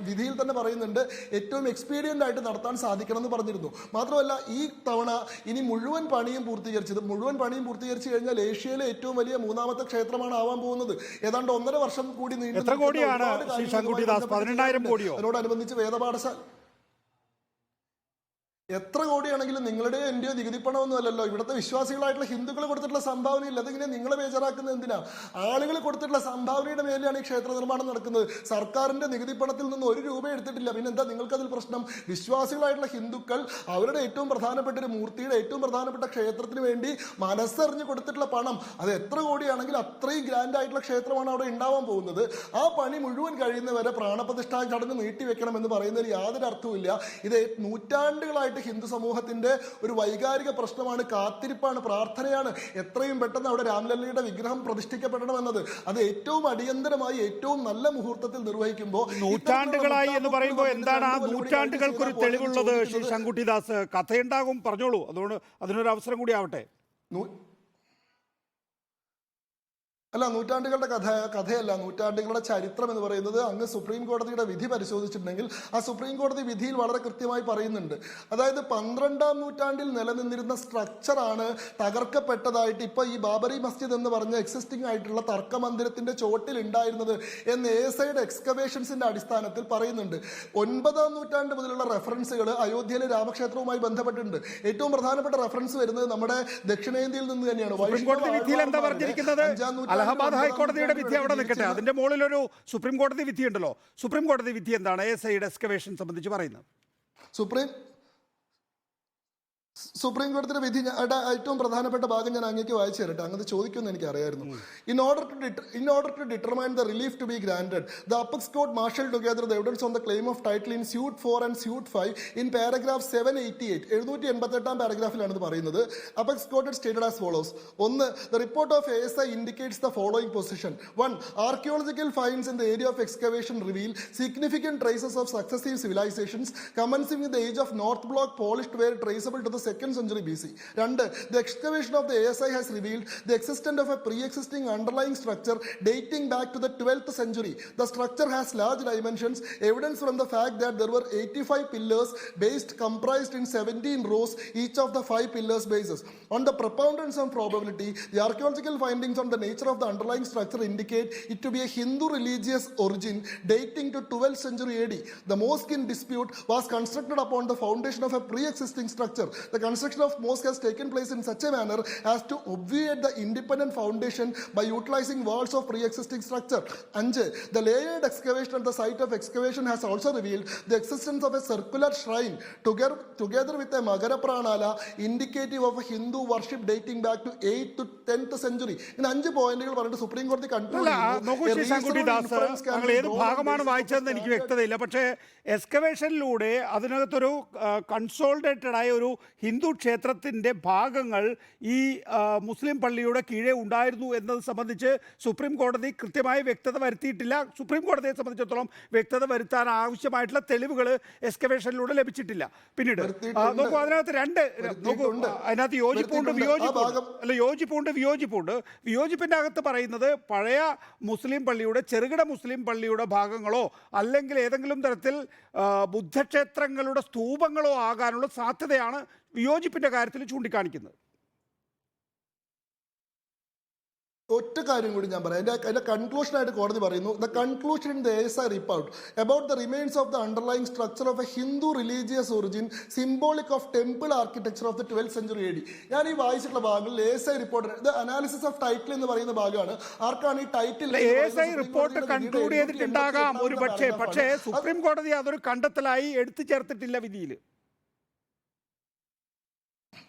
വിധിയിൽ തന്നെ പറയുന്നുണ്ട് ഏറ്റവും എക്സ്പീഡിയന്റ് ആയിട്ട് നടത്താൻ സാധിക്കണമെന്ന് പറഞ്ഞിരുന്നു. മാത്രമല്ല ഈ തവണ ഇനി മുഴുവൻ പണിയും പൂർത്തീകരിച്ചു കഴിഞ്ഞാൽ ഏഷ്യയിലെ ഏറ്റവും വലിയ 3ാമത്തെ ക്ഷേത്രമാണ് ആവാൻ പോകുന്നത്. ഏതാണ്ട് 1.5 വർഷം കൂടി നീണ്ടു എത്ര കോടിയാണ് ശ്രീ ശങ്കുട്ടിദാസ്? 18,000 കോടിയോ? അതിനോടനുബന്ധിച്ച് വേദപാഠശാല എത്ര കോടിയാണെങ്കിലും നിങ്ങളുടെയോ എന്റെയോ നികുതി പണമൊന്നും അല്ലല്ലോ. ഇവിടുത്തെ വിശ്വാസികളായിട്ടുള്ള ഹിന്ദുക്കൾ കൊടുത്തിട്ടുള്ള സംഭാവനയില്ല. അതിങ്ങനെ നിങ്ങളെ ബേജാറാക്കുന്നത് എന്തിനാ? ആളുകൾ കൊടുത്തിട്ടുള്ള സംഭാവനയുടെ മേലെയാണ് ഈ ക്ഷേത്ര നിർമ്മാണം നടക്കുന്നത്. സർക്കാരിന്റെ നികുതി പണത്തിൽ നിന്ന് 1 രൂപ എടുത്തിട്ടില്ല. പിന്നെ എന്താ നിങ്ങൾക്ക് അതിൽ പ്രശ്നം? വിശ്വാസികളായിട്ടുള്ള ഹിന്ദുക്കൾ അവരുടെ ഏറ്റവും പ്രധാനപ്പെട്ട ഒരു മൂർത്തിയുടെ ഏറ്റവും പ്രധാനപ്പെട്ട ക്ഷേത്രത്തിന് വേണ്ടി മനസ്സറിഞ്ഞ് കൊടുത്തിട്ടുള്ള പണം, അത് എത്ര കോടിയാണെങ്കിലും അത്രയും ഗ്രാൻഡ് ആയിട്ടുള്ള ക്ഷേത്രമാണ് അവിടെ ഉണ്ടാവാൻ പോകുന്നത്. ആ പണി മുഴുവൻ കഴിയുന്നവരെ പ്രാണപ്രതിഷ്ഠാ ചടങ്ങ് നീട്ടിവെക്കണമെന്ന് പറയുന്നതിൽ യാതൊരു അർത്ഥവുമില്ല. ഇത് നൂറ്റാണ്ടുകളായിട്ട് ഹിന്ദു സമൂഹത്തിന്റെ ഒരു വൈകാരിക പ്രശ്നമാണ്, കാത്തിരിപ്പാണ്, പ്രാർത്ഥനയാണ്. എത്രയും പെട്ടെന്ന് അവിടെ രാംലല്ലയുടെ വിഗ്രഹം പ്രതിഷ്ഠിക്കപ്പെടണമെന്നത് അത് ഏറ്റവും അടിയന്തരമായി ഏറ്റവും നല്ല മുഹൂർത്തത്തിൽ നിർവഹിക്കുമ്പോൾ നൂറ്റാണ്ടുകളായി എന്ന് പറയുമ്പോൾ എന്താണ് ആ നൂറ്റാണ്ടുകൾക്കൊരു തെളിവുള്ളത്? ശ്രീ ശങ്കുട്ടിദാസ്, കഥയുണ്ടാകും, പറഞ്ഞോളൂ. അതുകൊണ്ട് അതിനൊരു അവസരം കൂടി ആവട്ടെ. അല്ല, നൂറ്റാണ്ടുകളുടെ കഥയല്ല, നൂറ്റാണ്ടുകളുടെ ചരിത്രം എന്ന് പറയുന്നത് അങ്ങ് സുപ്രീം കോടതിയുടെ വിധി പരിശോധിച്ചിട്ടുണ്ടെങ്കിൽ ആ സുപ്രീം കോടതി വിധിയിൽ വളരെ കൃത്യമായി പറയുന്നുണ്ട്. അതായത് 12ാം നൂറ്റാണ്ടിൽ നിലനിന്നിരുന്ന സ്ട്രക്ചറാണ് തകർക്കപ്പെട്ടതായിട്ട് ഇപ്പൊ ഈ ബാബറി മസ്ജിദ് എന്ന് പറഞ്ഞ എക്സിസ്റ്റിംഗ് ആയിട്ടുള്ള തർക്കമന്ദിരത്തിന്റെ ചോട്ടിൽ ഉണ്ടായിരുന്നത് എന്ന് ASIയുടെ എക്സ്കവേഷൻസിന്റെ അടിസ്ഥാനത്തിൽ പറയുന്നുണ്ട്. 9ാം നൂറ്റാണ്ട് മുതലുള്ള റെഫറൻസുകൾ അയോധ്യയിലെ രാമക്ഷേത്രവുമായി ബന്ധപ്പെട്ടിട്ടുണ്ട്. ഏറ്റവും പ്രധാനപ്പെട്ട റെഫറൻസ് വരുന്നത് നമ്മുടെ ദക്ഷിണേന്ത്യയിൽ നിന്ന് തന്നെയാണ്. സുപ്രീം കോടതി വിധിയിൽ എന്താ പറഞ്ഞിരിക്കുന്നത്? അലഹബാദ് ഹൈക്കോടതിയുടെ വിധി അവിടെ നിൽക്കട്ടെ, അതിന്റെ മുകളിൽ ഒരു സുപ്രീം കോടതി വിധി ഉണ്ടല്ലോ. സുപ്രീം കോടതി വിധി എന്താണ് ASIയുടെ എക്സ്കവേഷൻ സംബന്ധിച്ച് പറയുന്നത്? സുപ്രീം കോടതിയുടെ വിധി ഏറ്റവും പ്രധാനപ്പെട്ട ഭാഗം ഞാൻ അങ്ങേക്ക് വായിച്ചു തരട്ടെ. അങ്ങനെ ചോദിക്കുമെന്ന് എനിക്ക് അറിയായിരുന്നു. In order to determine the relief to be granted, the Apex Court marshaled together the evidence on the claim of title in suit 4 and suit 5 in paragraph 788. 788 പാരഗ്രാഫിലാണ് ഇത് പറയുന്നത്. Apex Court had stated as follows. 1. The report of ASI indicates the following position. 1. Archaeological finds in the area of excavation reveal significant traces of successive civilizations commencing with the age of North Block polished ware traceable to the 2nd century BC. 2. The excavation of the ASI has revealed the existence of a pre-existing underlying structure dating back to the 12th century. The structure has large dimensions, evidence from the fact that there were 85 pillars based comprised in 17 rows, each of the 5 pillars bases. On the preponderance of probability, the archaeological findings on the nature of the underlying structure indicate it to be a Hindu religious origin dating to 12th century AD. The mosque in dispute was constructed upon the foundation of a pre-existing structure. The construction of mosque has taken place in such a manner as to obviate the independent foundation by utilizing walls of pre-existing structure. 5. The layered excavation at the site of excavation has also revealed the existence of a circular shrine together with a Magara Pranala indicative of a Hindu worship dating back to 8th to 10th century. In 5 പോയിന്റുകൾ പറഞ്ഞിട്ട് supreme കോടതി ഏത് ഭാഗമാണ് വായിച്ചതെന്ന് എനിക്ക് വ്യക്തതയില്ല. പക്ഷേ എക്സ്കവേഷനിലൂടെ അതിനകത്തൊരു കൺസോൾട്ടേറ്റഡ് ആയ ഒരു ഹിന്ദു ക്ഷേത്രത്തിൻ്റെ ഭാഗങ്ങൾ ഈ മുസ്ലിം പള്ളിയുടെ കീഴെ ഉണ്ടായിരുന്നു എന്നത് സംബന്ധിച്ച് സുപ്രീം കോടതി കൃത്യമായി വ്യക്തത വരുത്തിയിട്ടില്ല. സുപ്രീം കോടതിയെ സംബന്ധിച്ചിടത്തോളം വ്യക്തത വരുത്താൻ ആവശ്യമായിട്ടുള്ള തെളിവുകൾ എക്സ്കവേഷനിലൂടെ ലഭിച്ചിട്ടില്ല. പിന്നീട് നോക്കൂ, അതിനകത്ത് അതിനകത്ത് യോജിപ്പുണ്ട് വിയോജിപ്പുണ്ട്. വിയോജിപ്പിൻ്റെ അകത്ത് പറയുന്നത് പഴയ മുസ്ലിം പള്ളിയുടെ ചെറുകിട മുസ്ലിം പള്ളിയുടെ ഭാഗങ്ങളോ അല്ലെങ്കിൽ ഏതെങ്കിലും തരത്തിൽ ബുദ്ധക്ഷേത്രങ്ങളുടെ സ്തൂപങ്ങളോ ആകാനുള്ള സാധ്യതയാണ് വിയോജിപ്പിന്റെ കാര്യത്തിൽ ചൂണ്ടിക്കാണിക്കുന്നത്. ഒറ്റ കാര്യം കൂടി ഞാൻ പറയാം. അതിന്റെ കൺക്ലൂഷൻ ആയിട്ട് കോടതി പറയുന്നു, the conclusion in the ASI report about the remains of the underlying structure of A Hindu religious origin symbolic of temple architecture of the 12th century AD. ഞാൻ ഈ വായിച്ചിട്ടുള്ള ഭാഗങ്ങളിൽ ASI report the analysis of title എന്ന് പറയുന്ന ഭാഗമാണ്. ആർക്കാണ് ഈ title? ASI report conclude ചെയ്തിട്ടുണ്ടാകാം ഒരു പക്ഷേ സുപ്രീം കോടതി അതൊരു കണ്ടെത്തലായി എടുത്തു ചേർത്തിട്ടില്ല വിധിയിൽ.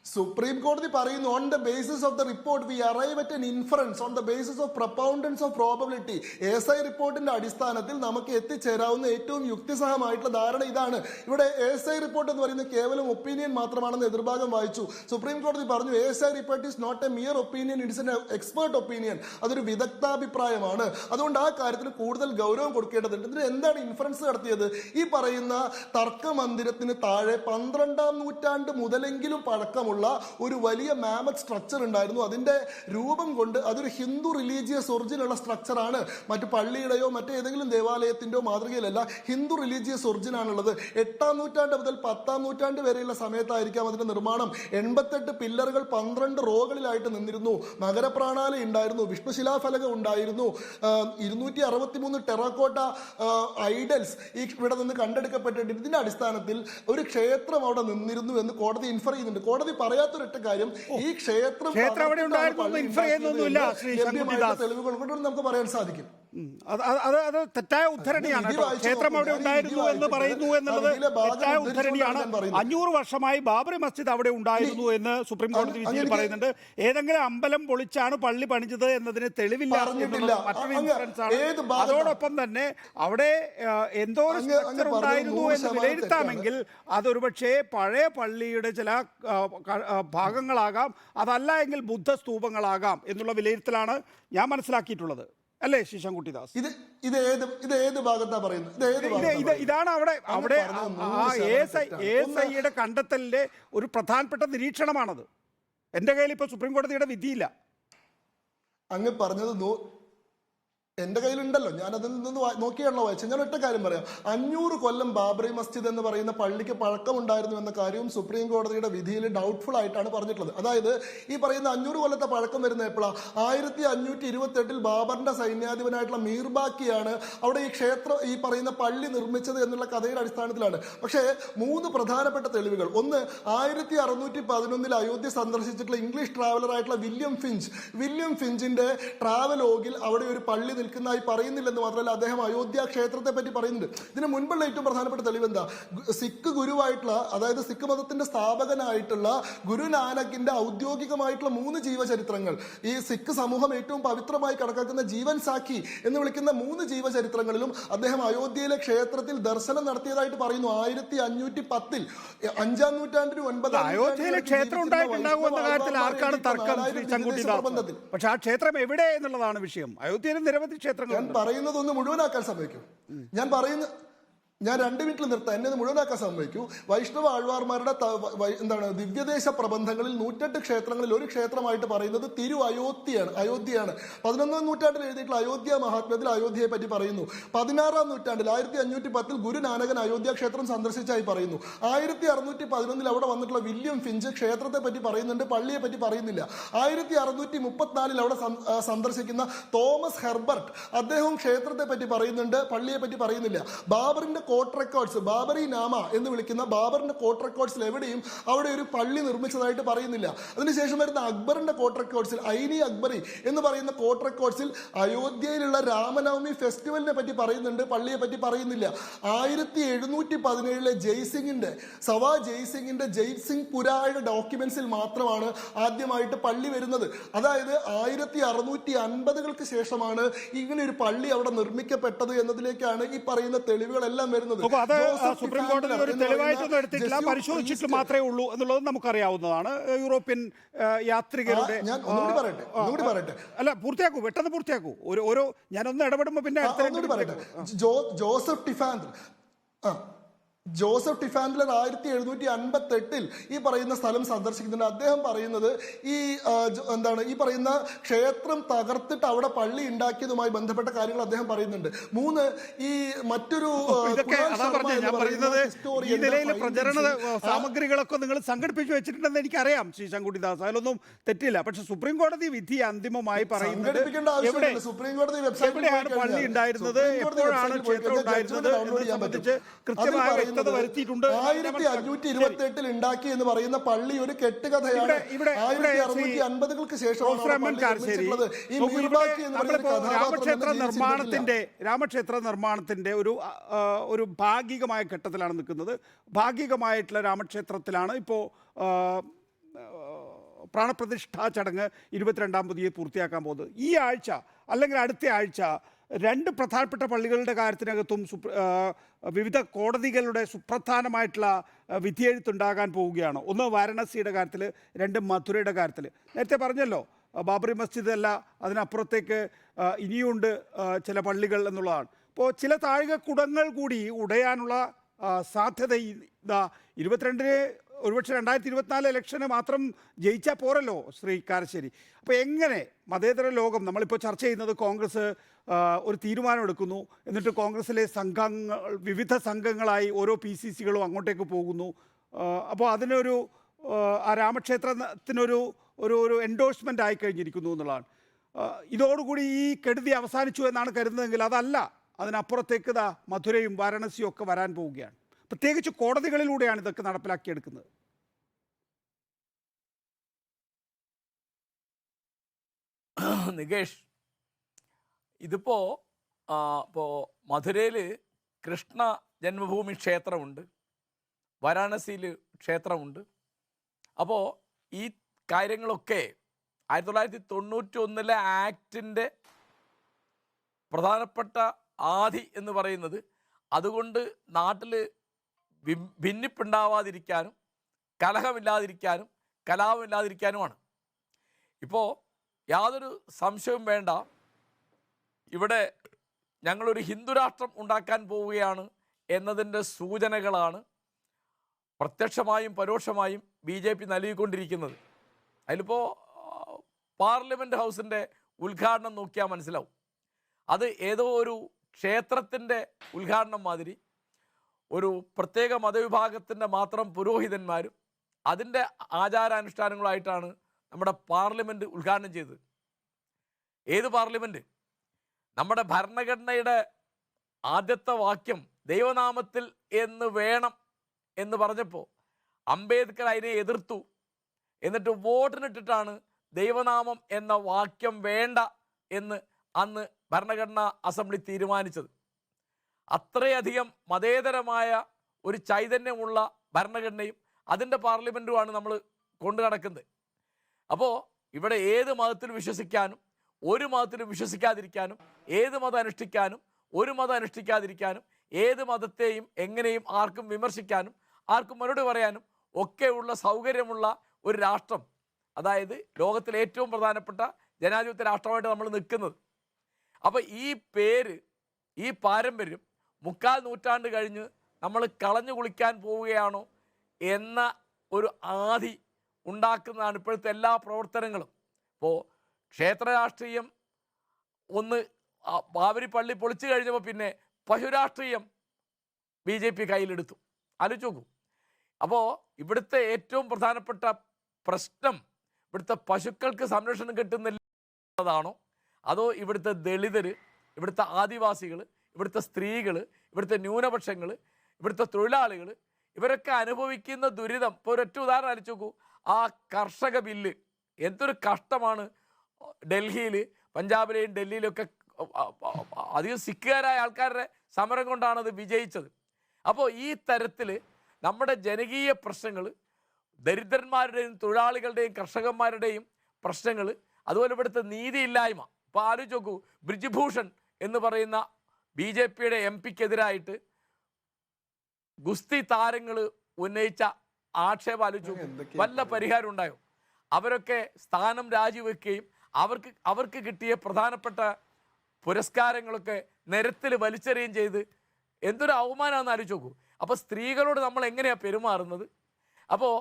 സുപ്രീം കോടതി പറയുന്നു on the basis of the report we arrive at an inference on the basis of preponderance of probability. ASI റിപ്പോർട്ടിന്റെ അടിസ്ഥാനത്തിൽ നമുക്ക് എത്തിച്ചേരാവുന്ന ഏറ്റവും യുക്തിസഹമായിട്ടുള്ള ധാരണ ഇതാണ്. ഇവിടെ ASI റിപ്പോർട്ട് എന്ന് പറയുന്നത് കേവലം ഒപ്പീനിയൻ മാത്രമാണെന്ന് എതിർഭാഗം വായിച്ചു. സുപ്രീം കോടതി പറഞ്ഞു ASI report is not a mere opinion, it's an expert opinion. അതൊരു വിദഗ്ധാഭിപ്രായമാണ്. അതുകൊണ്ട് ആ കാര്യത്തിന് കൂടുതൽ ഗൗരവം കൊടുക്കേണ്ടതുണ്ട്. ഇതിന് എന്താണ് ഇൻഫറൻസ് നടത്തിയത്? ഈ പറയുന്ന തർക്കമന്ദിരത്തിന് താഴെ 12ാം നൂറ്റാണ്ട് മുതലെങ്കിലും പഴക്കമുള്ള ഒരു വലിയ മാമത്ത് സ്ട്രക്ചർ ഉണ്ടായിരുന്നു. അതിന്റെ രൂപം കൊണ്ട് അതൊരു ഹിന്ദു റിലീജിയസ് ഒറിജിനുള്ള സ്ട്രക്ചറാണ്. മറ്റു പള്ളിയുടെയോ മറ്റേതെങ്കിലും ദേവാലയത്തിന്റെയോ മാതൃകയിലല്ല, ഹിന്ദു റിലീജിയസ് ഒറിജിൻ ആണുള്ളത്. 8ാം നൂറ്റാണ്ട് മുതൽ 10ാം നൂറ്റാണ്ട് വരെയുള്ള സമയത്തായിരിക്കാം അതിന്റെ നിർമ്മാണം. 88 പില്ലറുകൾ 12 റോകളിലായിട്ട് നിന്നിരുന്നു. നഗരപ്രാണാലയം ഉണ്ടായിരുന്നു, വിഷ്ണുശിലാഫലകം ഉണ്ടായിരുന്നു, 263 ടെറാക്കോട്ട ഐഡൽസ് ഇവിടെ നിന്ന് കണ്ടെടുക്കപ്പെട്ടിട്ടുണ്ട്. ഇതിന്റെ അടിസ്ഥാനത്തിൽ ഒരു ക്ഷേത്രം അവിടെ നിന്നിരുന്നു എന്ന് കോടതി ഇൻഫർ ചെയ്യുന്നുണ്ട്. കോടതി പറയാത്തൊരൊറ്റ കാര്യം, ഈ ക്ഷേത്രം അവിടെ ഉണ്ടായിരുന്നു ഇൻഫർ ചെയ്യുന്നൊന്നുമില്ല ശ്രീ ശങ്കുട്ടിദാസ്. തെളിവുകൾ കൊണ്ട് നമുക്ക് പറയാൻ സാധിക്കും. അത് തെറ്റായ ഉദ്ധരണിയാണ്. ക്ഷേത്രം അവിടെ ഉണ്ടായിരുന്നു എന്ന് പറയുന്നു എന്നുള്ളത് തെറ്റായ ഉദ്ധരണിയാണ്. 500 വർഷമായി ബാബറി മസ്ജിദ് അവിടെ ഉണ്ടായിരുന്നു എന്ന് സുപ്രീം കോടതി വിധിയിൽ പറയുന്നുണ്ട്. ഏതെങ്കിലും അമ്പലം പൊളിച്ചാണ് പള്ളി പണിഞ്ഞത് എന്നതിന് തെളിവില്ല എന്നുള്ളത് മറ്റൊരു ഇൻഫറൻസ് ആണ്. അതോടൊപ്പം തന്നെ അവിടെ എന്തോ ഒരു സ്ട്രക്ചർ ഉണ്ടായിരുന്നു എന്ന് വിലയിരുത്താമെങ്കിൽ അതൊരുപക്ഷെ പഴയ പള്ളിയുടെ ചില ഭാഗങ്ങളാകാം, അതല്ല എങ്കിൽ ബുദ്ധസ്തൂപങ്ങളാകാം എന്നുള്ള വിലയിരുത്തലാണ് ഞാൻ മനസ്സിലാക്കിയിട്ടുള്ളത്. അല്ലേ ശ്രീ ശങ്കുട്ടിദാസ്? ഇത് ഏത് ഭാഗത്താ പറയുന്നത്? ഇതാണ് അവിടെ ASIയുടെ കണ്ടെത്തലിന്റെ ഒരു പ്രധാനപ്പെട്ട നിരീക്ഷണമാണത്. എന്റെ കയ്യിൽ ഇപ്പൊ സുപ്രീം കോടതിയുടെ വിധിയില്ല. അങ്ങ് പറഞ്ഞത് എന്റെ കയ്യിലുണ്ടല്ലോ, ഞാൻ അതിൽ നിന്ന് നോക്കിയാണല്ലോ വായിച്ചത്. ഞാൻ ഒറ്റ കാര്യം പറയാം. 500 കൊല്ലം ബാബറി മസ്ജിദ് എന്ന് പറയുന്ന പള്ളിക്ക് പഴക്കമുണ്ടായിരുന്നു എന്ന കാര്യവും സുപ്രീം കോടതിയുടെ വിധിയിൽ ഡൗട്ട്ഫുൾ ആയിട്ടാണ് പറഞ്ഞിട്ടുള്ളത്. അതായത് ഈ പറയുന്ന 500 കൊല്ലത്തെ പഴക്കം വരുന്ന എപ്പോഴാണ്? 1528 ബാബറിന്റെ സൈന്യാധിപനായിട്ടുള്ള മീർബാക്കിയാണ് അവിടെ ഈ പറയുന്ന പള്ളി നിർമ്മിച്ചത് എന്നുള്ള കഥയുടെ അടിസ്ഥാനത്തിലാണ്. പക്ഷേ 3 പ്രധാനപ്പെട്ട തെളിവുകൾ. ഒന്ന്, 1611 അയോധ്യ സന്ദർശിച്ചിട്ടുള്ള ഇംഗ്ലീഷ് ട്രാവലർ ആയിട്ടുള്ള വില്യം ഫിഞ്ചിന്റെ ട്രാവലോഗിൽ അവിടെ ഒരു പള്ളി നിൽക്കുന്നതായി പറയുന്നില്ലെന്ന് മാത്രമല്ല അദ്ദേഹം അയോധ്യ ക്ഷേത്രത്തെ പറ്റി പറയുന്നുണ്ട്. ഇതിന് മുൻപുള്ള ഏറ്റവും പ്രധാനപ്പെട്ട തെളിവ് എന്താ? സിഖ് ഗുരുവായിട്ടുള്ള, അതായത് സിഖ് മതത്തിന്റെ സ്ഥാപകനായിട്ടുള്ള ഗുരു നാനക്കിന്റെ ഔദ്യോഗികമായിട്ടുള്ള 3 ജീവചരിത്രങ്ങൾ, ഈ സിഖ് സമൂഹം ഏറ്റവും പവിത്രമായി കണക്കാക്കുന്ന ജീവൻ സാഖി എന്ന് വിളിക്കുന്ന 3 ജീവചരിത്രങ്ങളിലും അദ്ദേഹം അയോധ്യയിലെ ക്ഷേത്രത്തിൽ ദർശനം നടത്തിയതായിട്ട് പറയുന്നു. 1510 5ാം നൂറ്റാണ്ടിന് 9ാം അയോധ്യയിലെ ക്ഷേത്രം ഉണ്ടായിട്ടുണ്ടാകുമെന്ന കാര്യത്തിൽ ആർക്കാണ് തർക്കം? പക്ഷെ ആ ക്ഷേത്രം എവിടെ എന്നുള്ളതാണ് വിഷയം. അയോധ്യയിൽ നിരവധി ക്ഷേത്രങ്ങൾ. ഞാൻ പറയുന്നതൊന്ന് മുഴുവനാക്കാൻ സമ്മതിക്കും. ഞാൻ 2 മിനിറ്റിൽ നിർത്താം, എന്നെ മുഴുവനാക്കാൻ സമ്മതിക്കൂ. വൈഷ്ണവ ആഴ്വാർമാരുടെ ദിവ്യദേശ പ്രബന്ധങ്ങളിൽ 108 ക്ഷേത്രങ്ങളിൽ ഒരു ക്ഷേത്രമായിട്ട് പറയുന്നത് അയോധ്യയാണ്. 11ാം നൂറ്റാണ്ടിൽ എഴുതിയിട്ടുള്ള അയോധ്യ മഹാത്മ്യത്തിൽ അയോധ്യയെ പറ്റി പറയുന്നു. 16ാം നൂറ്റാണ്ടിൽ 1510 ഗുരു നാനകൻ അയോധ്യ ക്ഷേത്രം സന്ദർശിച്ചായി പറയുന്നു. 1611 അവിടെ വന്നിട്ടുള്ള വില്യം ഫിഞ്ച് ക്ഷേത്രത്തെ പറ്റി പറയുന്നുണ്ട്, പള്ളിയെ പറ്റി പറയുന്നില്ല. 1634 അവിടെ സന്ദർശിക്കുന്ന തോമസ് ഹെർബർട്ട് അദ്ദേഹവും ക്ഷേത്രത്തെ പറ്റി പറയുന്നുണ്ട്, പള്ളിയെ പറ്റി പറയുന്നില്ല. ബാബറിന്റെ കോർട്ട് റെക്കോർഡ്സ്, ബാബറി നാമ എന്ന് വിളിക്കുന്ന ബാബറിന്റെ കോർട്ട് റെക്കോർഡ്സിൽ എവിടെയും അവിടെ ഒരു പള്ളി നിർമ്മിച്ചതായിട്ട് പറയുന്നില്ല. അതിനുശേഷം വരുന്ന അക്ബറിന്റെ കോർട്ട് റെക്കോർഡ്സിൽ, ഐനി അക്ബറി എന്ന് പറയുന്ന കോർട്ട് റെക്കോർഡ്സിൽ അയോധ്യയിലുള്ള രാമനവമി ഫെസ്റ്റിവലിനെ പറ്റി പറയുന്നുണ്ട്, പള്ളിയെ പറ്റി പറയുന്നില്ല. 1717 ജയ്സിംഗിന്റെ ജയ്സിംഗ് പുരായുടെ ഡോക്യുമെന്റ്സിൽ മാത്രമാണ് ആദ്യമായിട്ട് പള്ളി വരുന്നത്. അതായത് 1650കൾക്ക് ശേഷമാണ് ഇങ്ങനെ ഒരു പള്ളി അവിടെ നിർമ്മിക്കപ്പെട്ടത് എന്നതിലേക്കാണ് ഈ പറയുന്ന തെളിവുകളെല്ലാം വരുന്നത്. സുപ്രീം കോടതി ഒരു തെളിവായിട്ടൊന്നും എടുത്തിട്ടില്ല, പരിശോധിച്ചിട്ട് മാത്രമേ ഉള്ളൂ എന്നുള്ളത് നമുക്കറിയാവുന്നതാണ്. യൂറോപ്യൻ യാത്രികരുടെ അല്ല, പൂർത്തിയാക്കൂ, പെട്ടെന്ന് പൂർത്തിയാക്കൂ. ഓരോ ഞാനൊന്ന് ഇടപെടുമ്പോ പിന്നെ ജോസഫ് ടിഫാൻഡ്ലർ 1758 ഈ പറയുന്ന സ്ഥലം സന്ദർശിക്കുന്നുണ്ട്. അദ്ദേഹം പറയുന്നത് ഈ പറയുന്ന ക്ഷേത്രം തകർത്തിട്ട് അവിടെ പള്ളി ഉണ്ടാക്കിയതുമായി ബന്ധപ്പെട്ട കാര്യങ്ങൾ അദ്ദേഹം പറയുന്നുണ്ട്. 3, ഈ മറ്റൊരു ഈ നിലയിലെ പ്രചരണ സാമഗ്രികളൊക്കെ നിങ്ങൾ സംഘടിപ്പിച്ചു വെച്ചിട്ടുണ്ടെന്ന് എനിക്കറിയാം ശ്രീ ശങ്കുട്ടിദാസ്, അതിലൊന്നും തെറ്റില്ല. പക്ഷെ സുപ്രീം കോടതി വിധി അന്തിമമായി പറയുന്നത് എവിടെയാണ് പള്ളി ഉണ്ടായിരുന്നത്, എപ്പോഴാണ് ക്ഷേത്രം ഉണ്ടായിരുന്നത് എന്നത് സംബന്ധിച്ച് കൃത്യമായ 1528 ഉണ്ടാക്കി എന്ന് പറയുന്ന പള്ളി ഒരു കെട്ടുകഥയാണ്. 1650കൾക്ക് ശേഷമാണ് രാമക്ഷേത്ര നിർമ്മാണത്തിന്റെ ഒരു ഭാഗികമായ ഘട്ടത്തിലാണ് നിൽക്കുന്നത്. ഭാഗികമായിട്ടുള്ള രാമക്ഷേത്രത്തിലാണ് ഇപ്പോൾ പ്രാണപ്രതിഷ്ഠാ ചടങ്ങ് 22-ാം തീയതി പൂർത്തിയാക്കാൻ പോകുന്നത്. ഈ ആഴ്ച അല്ലെങ്കിൽ അടുത്ത ആഴ്ച രണ്ട് പ്രധാനപ്പെട്ട പള്ളികളുടെ കാര്യത്തിനകത്തും വിവിധ കോടതികളുടെ സുപ്രധാനമായിട്ടുള്ള വിധിയെഴുത്തുണ്ടാകാൻ പോവുകയാണ്. ഒന്ന് വാരണസിയുടെ കാര്യത്തിൽ, രണ്ട് മധുരയുടെ കാര്യത്തിൽ. നേരത്തെ പറഞ്ഞല്ലോ ബാബറി മസ്ജിദ് അല്ല, അതിനപ്പുറത്തേക്ക് ഇനിയുണ്ട് ചില പള്ളികൾ എന്നുള്ളതാണ്. അപ്പോൾ ചില താഴികക്കുടങ്ങൾ കൂടി ഉടയാനുള്ള സാധ്യത ഇതാ 22-ന് ഒരുപക്ഷെ 2024 ഇലക്ഷന് മാത്രം ജയിച്ചാൽ പോരല്ലോ ശ്രീ കാരശ്ശേരി. അപ്പോൾ എങ്ങനെ മതേതര ലോകം, നമ്മളിപ്പോൾ ചർച്ച ചെയ്യുന്നത് കോൺഗ്രസ് ഒരു തീരുമാനമെടുക്കുന്നു, എന്നിട്ട് കോൺഗ്രസിലെ സംഘങ്ങൾ വിവിധ സംഘങ്ങളായി ഓരോ PCCകളും അങ്ങോട്ടേക്ക് പോകുന്നു. അപ്പോൾ അതിനൊരു ആ രാമക്ഷേത്രത്തിനൊരു ഒരു എൻഡോഴ്സ്മെൻ്റ് ആയി കഴിഞ്ഞിരിക്കുന്നു എന്നുള്ളതാണ്. ഇതോടുകൂടി ഈ കെടുതി അവസാനിച്ചു എന്നാണ് കരുതുന്നതെങ്കിൽ അതല്ല, അതിനപ്പുറത്തേക്ക് മധുരയും വാരണസിയും ഒക്കെ വരാൻ പോവുകയാണ്. പ്രത്യേകിച്ച് കോടതികളിലൂടെയാണ് ഇതൊക്കെ നടപ്പിലാക്കിയെടുക്കുന്നത്. നികേഷ്, ഇതിപ്പോൾ മധുരയിൽ കൃഷ്ണ ജന്മഭൂമി ക്ഷേത്രമുണ്ട്, വാരാണസിയിൽ ക്ഷേത്രമുണ്ട്. അപ്പോൾ ഈ കാര്യങ്ങളൊക്കെ 1991 ആക്ടിൻ്റെ പ്രധാനപ്പെട്ട ആധി എന്ന് പറയുന്നത് അതുകൊണ്ട് നാട്ടിൽ ഭിന്നിപ്പുണ്ടാവാതിരിക്കാനും കലഹമില്ലാതിരിക്കാനും കലാപമില്ലാതിരിക്കാനുമാണ്. ഇപ്പോൾ യാതൊരു സംശയവും വേണ്ട, ഇവിടെ ഞങ്ങളൊരു ഹിന്ദുരാഷ്ട്രം ഉണ്ടാക്കാൻ പോവുകയാണ് എന്നതിൻ്റെ സൂചനകളാണ് പ്രത്യക്ഷമായും പരോക്ഷമായും BJP നൽകിക്കൊണ്ടിരിക്കുന്നത്. അതിലിപ്പോൾ പാർലമെൻറ്റ് ഹൗസിൻ്റെ ഉദ്ഘാടനം നോക്കിയാൽ മനസ്സിലാവും. അത് ഏതോ ഒരു ക്ഷേത്രത്തിൻ്റെ ഉദ്ഘാടനം മാതിരി ഒരു പ്രത്യേക മതവിഭാഗത്തിൻ്റെ മാത്രം പുരോഹിതന്മാരും അതിൻ്റെ ആചാരാനുഷ്ഠാനങ്ങളായിട്ടാണ് നമ്മുടെ പാർലമെൻറ്റ് ഉദ്ഘാടനം ചെയ്തത്. ഏത് പാർലമെൻറ്റ്? നമ്മുടെ ഭരണഘടനയുടെ ആദ്യത്തെ വാക്യം ദൈവനാമത്തിൽ എന്ന് വേണം എന്ന് പറഞ്ഞപ്പോൾ അംബേദ്കർ അതിനെ എതിർത്തു. എന്നിട്ട് വോട്ടിനിട്ടിട്ടാണ് ദൈവനാമം എന്ന വാക്യം വേണ്ട എന്ന് അന്ന് ഭരണഘടനാ അസംബ്ലി തീരുമാനിച്ചത്. അത്രയധികം മതേതരമായ ഒരു ചൈതന്യമുള്ള ഭരണഘടനയും അതിൻ്റെ പാർലമെൻറ്റുമാണ് നമ്മൾ കൊണ്ടു നടക്കുന്നത്. അപ്പോൾ ഇവിടെ ഏത് മതത്തിൽ വിശ്വസിക്കാനും ഒരു മതത്തിലും വിശ്വസിക്കാതിരിക്കാനും, ഏത് മതം അനുഷ്ഠിക്കാനും ഒരു മതം അനുഷ്ഠിക്കാതിരിക്കാനും, ഏത് മതത്തെയും എങ്ങനെയും ആർക്കും വിമർശിക്കാനും ആർക്കും മറുപടി പറയാനും ഒക്കെയുള്ള സൗകര്യമുള്ള ഒരു രാഷ്ട്രം, അതായത് ലോകത്തിലെ ഏറ്റവും പ്രധാനപ്പെട്ട ജനാധിപത്യ രാഷ്ട്രമായിട്ട് നമ്മൾ നിൽക്കുന്നത്. അപ്പോൾ ഈ പേര്, ഈ പാരമ്പര്യം 3/4 നൂറ്റാണ്ട് കഴിഞ്ഞ് നമ്മൾ കളഞ്ഞു കുളിക്കാൻ പോവുകയാണോ എന്ന ഒരു ആധി ഉണ്ടാക്കുന്നതാണ് ഇപ്പോഴത്തെ എല്ലാ പ്രവർത്തനങ്ങളും. ഇപ്പോൾ ക്ഷേത്ര രാഷ്ട്രീയം ഒന്ന് ബാബരി പള്ളി പൊളിച്ചു കഴിഞ്ഞപ്പോൾ പിന്നെ പശുരാഷ്ട്രീയം BJP കയ്യിലെടുത്തു. ആലോചിച്ച് നോക്കൂ. അപ്പോൾ ഇവിടുത്തെ ഏറ്റവും പ്രധാനപ്പെട്ട പ്രശ്നം ഇവിടുത്തെ പശുക്കൾക്ക് സംരക്ഷണം കിട്ടുന്നില്ലതാണോ, അതോ ഇവിടുത്തെ ദളിതർ, ഇവിടുത്തെ ആദിവാസികൾ, ഇവിടുത്തെ സ്ത്രീകൾ, ഇവിടുത്തെ ന്യൂനപക്ഷങ്ങൾ, ഇവിടുത്തെ തൊഴിലാളികൾ, ഇവരൊക്കെ അനുഭവിക്കുന്ന ദുരിതം? ഇപ്പോൾ ഒരൊറ്റ ഉദാഹരണം അടിച്ചു നോക്കൂ. ആ കർഷക ബില്ല് എന്തൊരു കഷ്ടമാണ്. ഡൽഹിയിൽ, പഞ്ചാബിലെയും ഡൽഹിയിലൊക്കെ അധികം സിഖുകാരായ ആൾക്കാരുടെ സമരം കൊണ്ടാണ് അത് വിജയിച്ചത്. അപ്പോൾ ഈ തരത്തിൽ നമ്മുടെ ജനകീയ പ്രശ്നങ്ങൾ, ദരിദ്രന്മാരുടെയും തൊഴിലാളികളുടെയും കർഷകന്മാരുടെയും പ്രശ്നങ്ങൾ, അതുപോലെ ഇവിടുത്തെ നീതിയില്ലായ്മ. ഇപ്പോൾ ആലോചിച്ച് നോക്കൂ, ബ്രിജ്ഭൂഷൺ എന്ന് പറയുന്ന BJPയുടെ MP-ക്കെതിരായിട്ട് ഗുസ്തി താരങ്ങൾ ഉന്നയിച്ച ആക്ഷേപം ആലോചിച്ചു, വല്ല പരിഹാരം ഉണ്ടായോ? അവരൊക്കെ സ്ഥാനം രാജിവെക്കുകയും അവർക്ക് കിട്ടിയ പ്രധാനപ്പെട്ട പുരസ്കാരങ്ങളൊക്കെ നിരത്തിൽ വലിച്ചെറിയുകയും ചെയ്ത് എന്തൊരു അവമാനമാണെന്ന് ആലോചിച്ച് നോക്കൂ. അപ്പോൾ സ്ത്രീകളോട് നമ്മൾ എങ്ങനെയാണ് പെരുമാറുന്നത്? അപ്പോൾ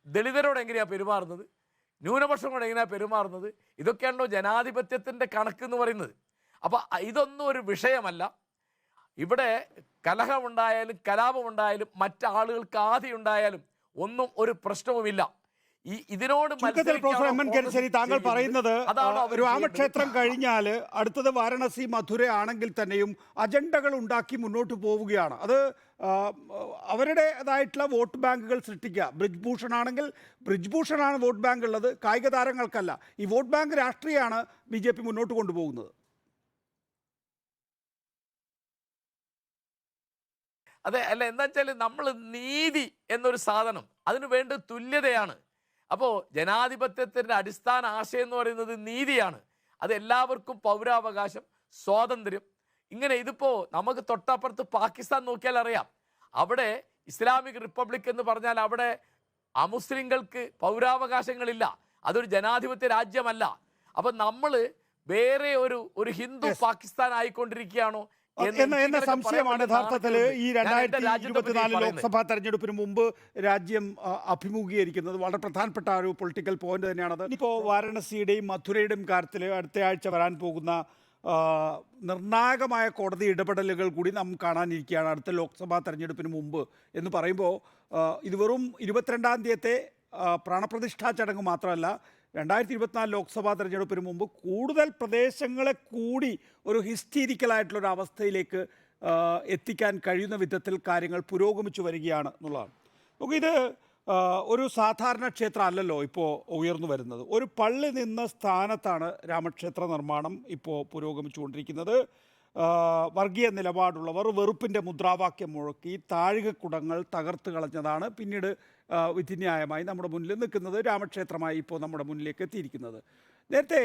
ദളിതരോട് എങ്ങനെയാണ് പെരുമാറുന്നത്? ന്യൂനപക്ഷങ്ങളോട് എങ്ങനെയാണ് പെരുമാറുന്നത്? ഇതൊക്കെയാണല്ലോ ജനാധിപത്യത്തിൻ്റെ കണക്ക് എന്ന് പറയുന്നത്. അപ്പോൾ ഇതൊന്നും ഒരു വിഷയമല്ല. ഇവിടെ കലഹമുണ്ടായാലും കലാപമുണ്ടായാലും മറ്റാളുകൾക്ക് ആധി ഉണ്ടായാലും ഒന്നും ഒരു പ്രശ്നവുമില്ല. ഇതിനോട് പ്രൊഫസർ എം എൻ കരശ്ശേരി, താങ്കൾ പറയുന്നത് രാമക്ഷേത്രം കഴിഞ്ഞാൽ അടുത്തത് വാരണസി മധുര ആണെങ്കിൽ തന്നെയും അജണ്ടകൾ ഉണ്ടാക്കി മുന്നോട്ട് പോവുകയാണ്. അത് അവരുടേതായിട്ടുള്ള വോട്ട് ബാങ്കുകൾ സൃഷ്ടിക്കുക. ബ്രിജ്ഭൂഷൺ ആണെങ്കിൽ ബ്രിജ്ഭൂഷണാണ് വോട്ട് ബാങ്ക് ഉള്ളത്, കായിക താരങ്ങൾക്കല്ല. ഈ വോട്ട് ബാങ്ക് രാഷ്ട്രീയമാണ് BJP മുന്നോട്ട് കൊണ്ടുപോകുന്നത്. അതെ, അല്ല, എന്താ വെച്ചാൽ നമ്മൾ നീതി എന്നൊരു സാധനം, അതിനു വേണ്ട തുല്യതയാണ്. അപ്പോൾ ജനാധിപത്യത്തിൻ്റെ അടിസ്ഥാന ആശയം എന്ന് പറയുന്നത് നീതിയാണ്. അത് എല്ലാവർക്കും പൗരാവകാശം, സ്വാതന്ത്ര്യം. ഇങ്ങനെ ഇതിപ്പോൾ നമുക്ക് തൊട്ടപ്പുറത്ത് പാകിസ്ഥാൻ നോക്കിയാൽ അറിയാം. അവിടെ ഇസ്ലാമിക് റിപ്പബ്ലിക് എന്ന് പറഞ്ഞാൽ അവിടെ അമുസ്ലിങ്ങൾക്ക് പൗരാവകാശങ്ങളില്ല. അതൊരു ജനാധിപത്യ രാജ്യമല്ല. അപ്പം നമ്മൾ വേറെ ഒരു ഹിന്ദു പാകിസ്ഥാൻ ആയിക്കൊണ്ടിരിക്കുകയാണോ എന്ന സംശയമാണ് യഥാർത്ഥത്തിൽ ഈ 2024 ലോക്സഭാ തെരഞ്ഞെടുപ്പിന് മുമ്പ് രാജ്യം അഭിമുഖീകരിക്കുന്നത്. വളരെ പ്രധാനപ്പെട്ട ഒരു പൊളിറ്റിക്കൽ പോയിന്റ് തന്നെയാണത്. ഇപ്പോൾ വാരണസിയുടെയും മഥുരയുടെയും കാര്യത്തിൽ അടുത്ത ആഴ്ച വരാൻ പോകുന്ന നിർണായകമായ കോടതി ഇടപെടലുകൾ കൂടി നാം കാണാനിരിക്കുകയാണ് അടുത്ത ലോക്സഭാ തെരഞ്ഞെടുപ്പിന് മുമ്പ് എന്ന് പറയുമ്പോൾ ഇത് വെറും 22-ാം തീയതിയത്തെ പ്രാണപ്രതിഷ്ഠാ ചടങ്ങ് മാത്രമല്ല, 2024 ലോക്സഭാ തെരഞ്ഞെടുപ്പിന് മുമ്പ് കൂടുതൽ പ്രദേശങ്ങളെ കൂടി ഒരു ഹിസ്റ്റീരിക്കലായിട്ടുള്ളൊരു അവസ്ഥയിലേക്ക് എത്തിക്കാൻ കഴിയുന്ന വിധത്തിൽ കാര്യങ്ങൾ പുരോഗമിച്ചു വരികയാണ് എന്നുള്ളതാണ്. നമുക്കിത് ഒരു സാധാരണ ക്ഷേത്രം അല്ലല്ലോ ഇപ്പോൾ ഉയർന്നു വരുന്നത്. ഒരു പള്ളി നിന്ന സ്ഥാനത്താണ് രാമക്ഷേത്ര നിർമ്മാണം ഇപ്പോൾ പുരോഗമിച്ചുകൊണ്ടിരിക്കുന്നത്. വർഗീയ നിലപാടുള്ളവർ വെറുപ്പിൻ്റെ മുദ്രാവാക്യം മുഴക്കി താഴികക്കുടങ്ങൾ തകർത്ത് കളഞ്ഞതാണ് പിന്നീട് വിധിന്യായമായി നമ്മുടെ മുന്നിൽ നിൽക്കുന്നത്, രാമക്ഷേത്രമായി ഇപ്പോൾ നമ്മുടെ മുന്നിലേക്ക് എത്തിയിരിക്കുന്നത്. നേരത്തെ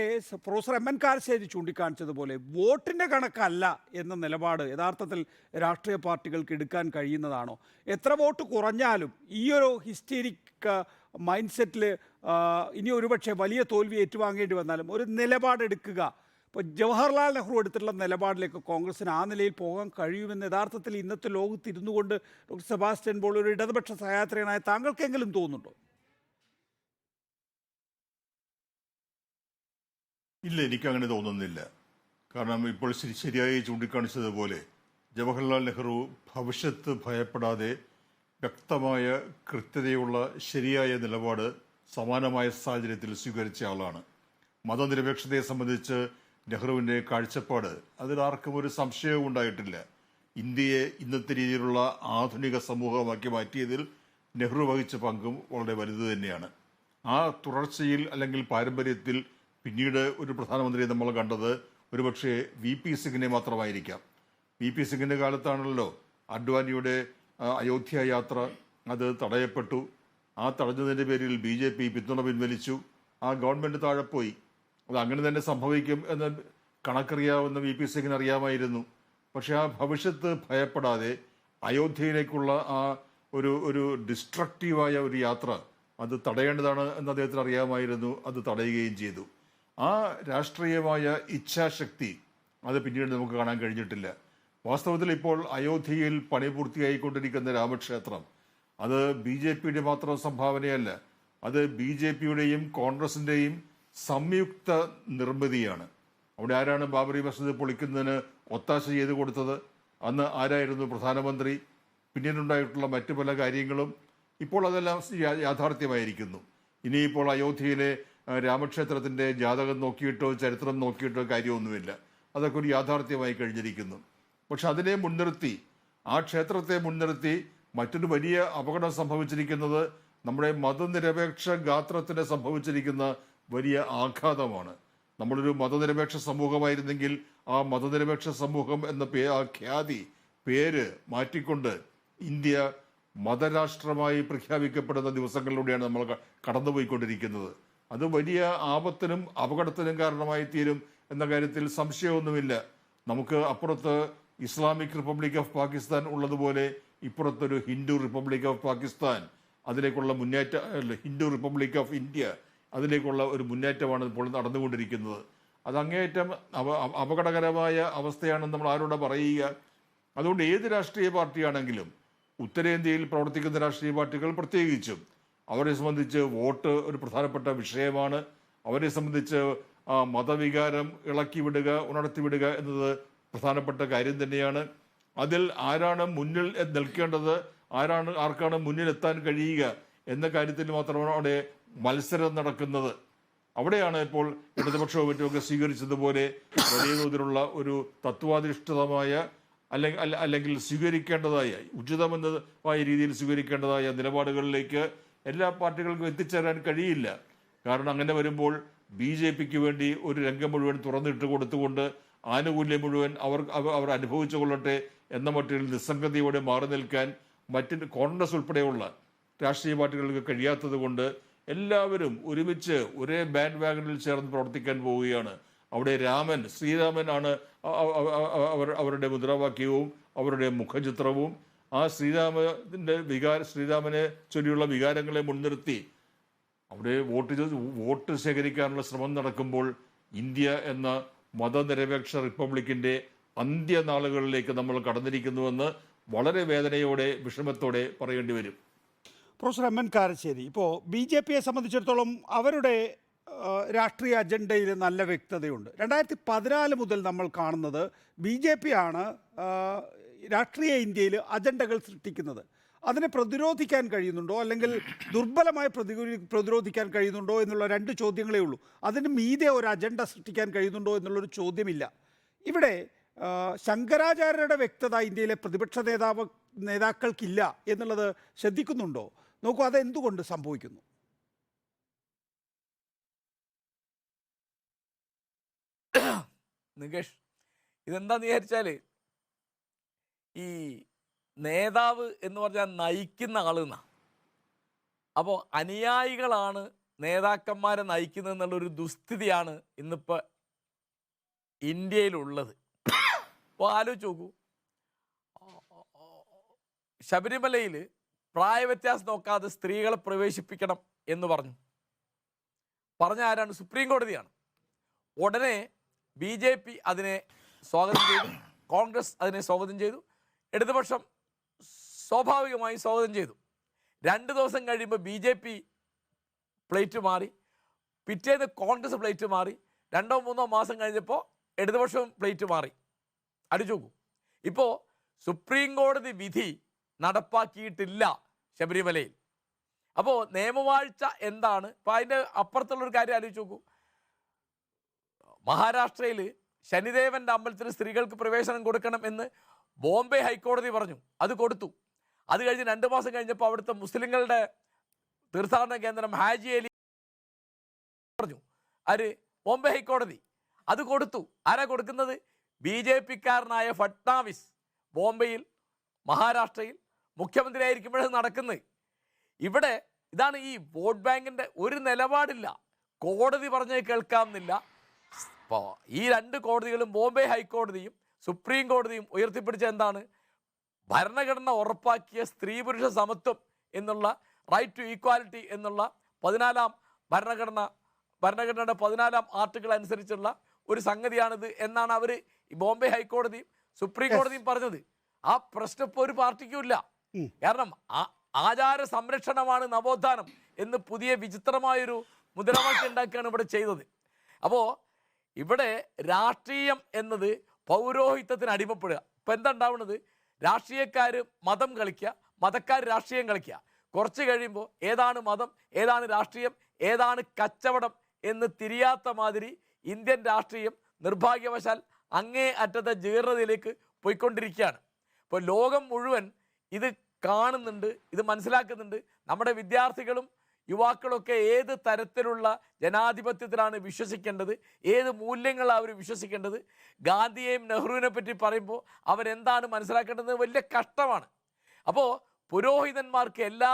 പ്രൊഫസർ എം എൻ കാരശ്ശേരി ചൂണ്ടിക്കാണിച്ചതുപോലെ വോട്ടിൻ്റെ കണക്കല്ല എന്ന നിലപാട് യഥാർത്ഥത്തിൽ രാഷ്ട്രീയ പാർട്ടികൾക്ക് എടുക്കാൻ കഴിയുന്നതാണോ? എത്ര വോട്ട് കുറഞ്ഞാലും ഈ ഒരു ഹിസ്റ്റീരിക് മൈൻഡ് സെറ്റിൽ ഇനി ഒരുപക്ഷെ വലിയ തോൽവി ഏറ്റുവാങ്ങേണ്ടി വന്നാലും ഒരു നിലപാടെടുക്കുക. ഇപ്പോൾ ജവഹർലാൽ നെഹ്റു എടുത്തിട്ടുള്ള നിലപാടിലേക്ക് കോൺഗ്രസിന് ആ നിലയിൽ പോകാൻ കഴിയുമെന്ന് യഥാർത്ഥത്തിൽ ഇന്നത്തെ ലോകത്തിരുന്നു കൊണ്ട് ഡോക്ടർ സെബാസ്റ്റ്യൻ പോൾ ഒരു ഇടതുപക്ഷ സഹയാത്രികനായ താങ്കൾക്കെങ്കിലും തോന്നുന്നുണ്ടോ? ഇല്ല, എനിക്കങ്ങനെ തോന്നുന്നില്ല. കാരണം ഇപ്പോൾ ശരിയായി ചൂണ്ടിക്കാണിച്ചതുപോലെ ജവഹർലാൽ നെഹ്റു ഭവിഷ്യത്ത് ഭയപ്പെടാതെ വ്യക്തമായ കൃത്യതയുള്ള ശരിയായ നിലപാട് സമാനമായ സാഹചര്യത്തിൽ സ്വീകരിച്ച ആളാണ്. മതനിരപേക്ഷതയെ സംബന്ധിച്ച് നെഹ്റുവിൻ്റെ കാഴ്ചപ്പാട് അതിലാർക്കും ഒരു സംശയവും ഉണ്ടായിട്ടില്ല. ഇന്ത്യയെ ഇന്നത്തെ രീതിയിലുള്ള ആധുനിക സമൂഹമാക്കി മാറ്റിയതിൽ നെഹ്റു വഹിച്ച പങ്കും വളരെ വലുത് തന്നെയാണ്. ആ തുടർച്ചയിൽ അല്ലെങ്കിൽ പാരമ്പര്യത്തിൽ പിന്നീട് ഒരു പ്രധാനമന്ത്രിയെ നമ്മൾ കണ്ടത് ഒരുപക്ഷെ VP സിംഗിനെ മാത്രമായിരിക്കാം. VP സിംഗിൻ്റെ കാലത്താണല്ലോ അഡ്വാനിയുടെ അയോധ്യ യാത്ര അത് തടയപ്പെട്ടു. ആ തടഞ്ഞതിൻ്റെ പേരിൽ BJP പിന്തുണ പിൻവലിച്ചു. ആ ഗവൺമെൻറ് താഴെപ്പോയി. അത് അങ്ങനെ തന്നെ സംഭവിക്കും എന്ന് കണക്കറിയാവുന്ന VP സിംഗിന് അറിയാമായിരുന്നു. പക്ഷെ ആ ഭവിഷ്യത്ത് ഭയപ്പെടാതെ അയോധ്യയിലേക്കുള്ള ആ ഒരു ഡിസ്ട്രക്റ്റീവായ ഒരു യാത്ര അത് തടയേണ്ടതാണ് എന്ന് അദ്ദേഹത്തിന് അറിയാമായിരുന്നു. അത് തടയുകയും ചെയ്തു. ആ രാഷ്ട്രീയമായ ഇച്ഛാശക്തി അത് പിന്നീട് നമുക്ക് കാണാൻ കഴിഞ്ഞിട്ടില്ല. വാസ്തവത്തിൽ ഇപ്പോൾ അയോധ്യയിൽ പണി പൂർത്തിയായിക്കൊണ്ടിരിക്കുന്ന രാമക്ഷേത്രം അത് BJPയുടെ മാത്രം സംഭാവനയല്ല, അത് BJPയുടെയും കോൺഗ്രസിൻ്റെയും സംയുക്ത നിർമ്മിതിയാണ്. അവിടെ ആരാണ് ബാബറി മസ്ജിദ് പൊളിക്കുന്നതിന് ഒത്താശ ചെയ്ത് കൊടുത്തത്? അന്ന് ആരായിരുന്നു പ്രധാനമന്ത്രി? പിന്നീടുണ്ടായിട്ടുള്ള മറ്റു പല കാര്യങ്ങളും ഇപ്പോൾ അതെല്ലാം യാഥാർത്ഥ്യമായിരിക്കുന്നു. ഇനിയിപ്പോൾ അയോധ്യയിലെ രാമക്ഷേത്രത്തിൻ്റെ ജാതകം നോക്കിയിട്ടോ ചരിത്രം നോക്കിയിട്ടോ കാര്യമൊന്നുമില്ല. അതൊക്കെ ഒരു യാഥാർത്ഥ്യമായി കഴിഞ്ഞിരിക്കുന്നു. പക്ഷെ അതിനെ മുൻനിർത്തി, ആ ക്ഷേത്രത്തെ മുൻനിർത്തി മറ്റൊരു വലിയ അപകടം സംഭവിച്ചിരിക്കുന്നത് നമ്മുടെ മതനിരപേക്ഷ ഗാത്രത്തിന് സംഭവിച്ചിരിക്കുന്ന വലിയ ആഘാതമാണ്. നമ്മളൊരു മതനിരപേക്ഷ സമൂഹമായിരുന്നെങ്കിൽ ആ മതനിരപേക്ഷ സമൂഹം എന്ന ആ ഖ്യാതി പേര് മാറ്റിക്കൊണ്ട് ഇന്ത്യ മതരാഷ്ട്രമായി പ്രഖ്യാപിക്കപ്പെടുന്ന ദിവസങ്ങളിലൂടെയാണ് നമ്മൾ കടന്നുപോയിക്കൊണ്ടിരിക്കുന്നത്. അത് വലിയ ആപത്തിനും അപകടത്തിനും കാരണമായി തീരും എന്ന കാര്യത്തിൽ സംശയമൊന്നുമില്ല. നമുക്ക് അപ്പുറത്ത് ഇസ്ലാമിക് റിപ്പബ്ലിക് ഓഫ് പാകിസ്ഥാൻ ഉള്ളതുപോലെ ഇപ്പുറത്തൊരു ഹിന്ദു റിപ്പബ്ലിക് ഓഫ് പാകിസ്ഥാൻ, അതിലേക്കുള്ള ഹിന്ദു റിപ്പബ്ലിക് ഓഫ് ഇന്ത്യ, അതിലേക്കുള്ള ഒരു മുന്നേറ്റമാണ് ഇപ്പോൾ നടന്നുകൊണ്ടിരിക്കുന്നത്. അത് അങ്ങേയറ്റം അപകടകരമായ അവസ്ഥയാണെന്ന് നമ്മൾ ആരോട് പറയുക. അതുകൊണ്ട് ഏത് രാഷ്ട്രീയ പാർട്ടിയാണെങ്കിലും ഉത്തരേന്ത്യയിൽ പ്രവർത്തിക്കുന്ന രാഷ്ട്രീയ പാർട്ടികൾ പ്രത്യേകിച്ചും അവരെ സംബന്ധിച്ച് വോട്ട് ഒരു പ്രധാനപ്പെട്ട വിഷയമാണ്. അവരെ സംബന്ധിച്ച് മതവികാരം ഇളക്കിവിടുക, ഉണർത്തിവിടുക എന്നത് പ്രധാനപ്പെട്ട കാര്യം തന്നെയാണ്. അതിൽ ആരാണ് മുന്നിൽ നിൽക്കേണ്ടത്, ആർക്കാണ് മുന്നിലെത്താൻ കഴിയുക എന്ന കാര്യത്തിൽ മാത്രമാണ് അവിടെ മത്സരം നടക്കുന്നത്. അവിടെയാണ് ഇപ്പോൾ ഇടതുപക്ഷവും മറ്റുമൊക്കെ സ്വീകരിച്ചതുപോലെ വലിയ തോതിലുള്ള ഒരു തത്വാധിഷ്ഠിതമായ അല്ലെങ്കിൽ സ്വീകരിക്കേണ്ടതായ ഉചിതമെന്നതായ രീതിയിൽ സ്വീകരിക്കേണ്ടതായ നിലപാടുകളിലേക്ക് എല്ലാ പാർട്ടികൾക്കും എത്തിച്ചേരാൻ കഴിയില്ല. കാരണം അങ്ങനെ വരുമ്പോൾ BJPക്ക് വേണ്ടി ഒരു രംഗം മുഴുവൻ തുറന്നിട്ട് കൊടുത്തുകൊണ്ട് ആനുകൂല്യം മുഴുവൻ അവർ അനുഭവിച്ചു കൊള്ളട്ടെ എന്ന മട്ടിൽ നിസ്സംഗതയോടെ മാറി നിൽക്കാൻ കോൺഗ്രസ് ഉൾപ്പെടെയുള്ള രാഷ്ട്രീയ പാർട്ടികൾക്ക് കഴിയാത്തത് കൊണ്ട് എല്ലാവരും ഒരുമിച്ച് ഒരേ ബാൻഡ് വാഗണിൽ ചേർന്ന് പ്രവർത്തിക്കാൻ പോവുകയാണ്. അവിടെ ശ്രീരാമനാണ് അവരുടെ മുദ്രാവാക്യവും അവരുടെ മുഖചിത്രവും. ആ ശ്രീരാമനെ ചൊല്ലിയുള്ള വികാരങ്ങളെ മുൻനിർത്തി അവിടെ വോട്ട് ശേഖരിക്കാനുള്ള ശ്രമം നടക്കുമ്പോൾ ഇന്ത്യ എന്ന മതനിരപേക്ഷ റിപ്പബ്ലിക്കിന്റെ അന്ത്യനാളുകളിലേക്ക് നമ്മൾ കടന്നിരിക്കുന്നുവെന്ന് വളരെ വേദനയോടെ വിഷമത്തോടെ പറയേണ്ടി വരും. പ്രൊഫസർ എം എൻ കാരശ്ശേരി, ഇപ്പോൾ BJPയെ സംബന്ധിച്ചിടത്തോളം അവരുടെ രാഷ്ട്രീയ അജണ്ടയിൽ നല്ല വ്യക്തതയുണ്ട്. 2014 മുതൽ നമ്മൾ കാണുന്നത് BJP ആണ് രാഷ്ട്രീയ ഇന്ത്യയിൽ അജണ്ടകൾ സൃഷ്ടിക്കുന്നത്. അതിനെ പ്രതിരോധിക്കാൻ കഴിയുന്നുണ്ടോ അല്ലെങ്കിൽ ദുർബലമായി പ്രതിരോധിക്കാൻ കഴിയുന്നുണ്ടോ എന്നുള്ള രണ്ട് ചോദ്യങ്ങളേ ഉള്ളൂ. അതിന് മീതെ ഒരു അജണ്ട സൃഷ്ടിക്കാൻ കഴിയുന്നുണ്ടോ എന്നുള്ളൊരു ചോദ്യമില്ല. ഇവിടെ ശങ്കരാചാര്യരുടെ വ്യക്തത ഇന്ത്യയിലെ പ്രതിപക്ഷ നേതാക്കൾക്കില്ല എന്നുള്ളത് ശ്രദ്ധിക്കുന്നുണ്ടോ? നോക്കൂ, അതെന്തുകൊണ്ട് സംഭവിക്കുന്നു? നികേഷ്, ഇതെന്താന്ന് വിചാരിച്ചാൽ ഈ നേതാവ് എന്ന് പറഞ്ഞാൽ നയിക്കുന്ന ആളെന്നാ. അപ്പോൾ അനുയായികളാണ് നേതാക്കന്മാരെ നയിക്കുന്നത് എന്നുള്ളൊരു ദുസ്ഥിതിയാണ് ഇന്നിപ്പോൾ ഇന്ത്യയിലുള്ളത്. അപ്പോൾ ആലോചിച്ച് നോക്കൂ, ശബരിമലയിൽ പ്രായവ്യത്യാസം നോക്കാതെ സ്ത്രീകളെ പ്രവേശിപ്പിക്കണം എന്ന് പറഞ്ഞ ആരാണ്? സുപ്രീം കോടതിയാണ്. ഉടനെ BJP അതിനെ സ്വാഗതം ചെയ്തു, കോൺഗ്രസ് അതിനെ സ്വാഗതം ചെയ്തു, ഇടതുപക്ഷം സ്വാഭാവികമായി സ്വാഗതം ചെയ്തു. 2 ദിവസം കഴിയുമ്പോൾ BJP പ്ലേറ്റ് മാറി, പിറ്റേന്ന് കോൺഗ്രസ് പ്ലേറ്റ് മാറി, 2-3 മാസം കഴിഞ്ഞപ്പോൾ ഇടതുപക്ഷവും പ്ലേറ്റ് മാറി. അടിച്ചു നോക്കൂ. ഇപ്പോൾ സുപ്രീം കോടതി വിധി നടപ്പാക്കിയിട്ടില്ല ശബരിമലയിൽ. അപ്പോൾ നിയമവാഴ്ച എന്താണ്? ഇപ്പോൾ അതിൻ്റെ അപ്പുറത്തുള്ളൊരു കാര്യം ആലോചിച്ച് നോക്കൂ. മഹാരാഷ്ട്രയിൽ ശനിദേവൻ്റെ അമ്പലത്തിൽ സ്ത്രീകൾക്ക് പ്രവേശനം കൊടുക്കണം എന്ന് ബോംബെ ഹൈക്കോടതി പറഞ്ഞു, അത് കൊടുത്തു. അത് കഴിഞ്ഞ് 2 മാസം കഴിഞ്ഞപ്പോൾ അവിടുത്തെ മുസ്ലിങ്ങളുടെ തീർത്ഥാടന കേന്ദ്രം ഹാജി അലി പറഞ്ഞു, ബോംബെ ഹൈക്കോടതി അത് കൊടുത്തു. ആരാ കൊടുക്കുന്നത്? BJPക്കാരനായ ഫട്നാവിസ് ബോംബെയിൽ മഹാരാഷ്ട്രയിൽ മുഖ്യമന്ത്രിയായിരിക്കുമ്പോഴത് നടക്കുന്നത്. ഇവിടെ ഇതാണ് ഈ വോട്ട് ബാങ്കിൻ്റെ ഒരു നിലപാടില്ല. കോടതി പറഞ്ഞത് കേൾക്കാമെന്നില്ല. അപ്പോൾ ഈ 2 കോടതികളും, ബോംബെ ഹൈക്കോടതിയും സുപ്രീം കോടതിയും ഉയർത്തിപ്പിടിച്ച എന്താണ്? ഭരണഘടന ഉറപ്പാക്കിയ സ്ത്രീ പുരുഷ സമത്വം എന്നുള്ള റൈറ്റ് ടു ഈക്വാലിറ്റി എന്നുള്ള 14ാം ഭരണഘടനയുടെ 14ാം ആർട്ടിക്കിൾ അനുസരിച്ചുള്ള ഒരു സംഗതിയാണിത് എന്നാണ് അവർ ബോംബെ ഹൈക്കോടതിയും സുപ്രീം കോടതിയും പറഞ്ഞത്. ആ പ്രശ്നം ഇപ്പോൾ ഒരു പാർട്ടിക്കും ഇല്ല. കാരണം ആചാര സംരക്ഷണമാണ് നവോത്ഥാനം എന്ന് പുതിയ വിചിത്രമായൊരു മുദ്രാവാക്യം ഉണ്ടാക്കുകയാണ് ഇവിടെ ചെയ്തത്. അപ്പോൾ ഇവിടെ രാഷ്ട്രീയം എന്നത് പൗരോഹിത്യത്തിന് അടിമപ്പെടുക. ഇപ്പം എന്താ ഉണ്ടാവുന്നത്? രാഷ്ട്രീയക്കാർ മതം കളിക്കുക, മതക്കാർ രാഷ്ട്രീയം കളിക്കുക. കുറച്ച് കഴിയുമ്പോൾ ഏതാണ് മതം, ഏതാണ് രാഷ്ട്രീയം, ഏതാണ് കച്ചവടം എന്ന് തിരിയാത്ത മാതിരി ഇന്ത്യൻ രാഷ്ട്രീയം നിർഭാഗ്യവശാൽ അങ്ങേ അറ്റത്തെ ജീർണതയിലേക്ക് പോയിക്കൊണ്ടിരിക്കുകയാണ്. ഇപ്പോൾ ലോകം മുഴുവൻ ഇത് കാണുന്നുണ്ട്, ഇത് മനസ്സിലാക്കുന്നുണ്ട്. നമ്മുടെ വിദ്യാർത്ഥികളും യുവാക്കളൊക്കെ ഏത് തരത്തിലുള്ള ജനാധിപത്യത്തിലാണ് വിശ്വസിക്കേണ്ടത്, ഏത് മൂല്യങ്ങളാണ് അവർ വിശ്വസിക്കേണ്ടത്. ഗാന്ധിയെയും നെഹ്റുവിനെ പറ്റി പറയുമ്പോൾ അവരെന്താണ് മനസ്സിലാക്കേണ്ടത് വലിയ കഷ്ടമാണ്. അപ്പോൾ പുരോഹിതന്മാർക്ക് എല്ലാ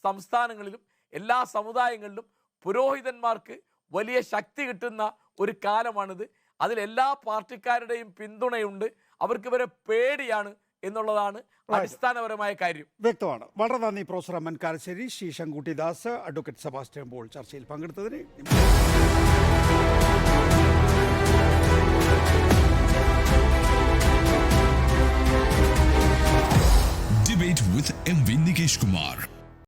സംസ്ഥാനങ്ങളിലും എല്ലാ സമുദായങ്ങളിലും പുരോഹിതന്മാർക്ക് വലിയ ശക്തി കിട്ടുന്ന ഒരു കാലമാണിത്. അതിലെല്ലാ പാർട്ടിക്കാരുടെയും പിന്തുണയുണ്ട്. അവർക്ക് ഇവരെ പേടിയാണ് എന്നുള്ളതാണ് അടിസ്ഥാനപരമായ കാര്യം. വ്യക്തമാണ്. വളരെ നന്ദി professor M N Karassery, Shri Sankutty Das, advocate Sebastian Paul ചർച്ചയിൽ പങ്കെടുത്തതിന്. Debate with MV Nikesh Kumar.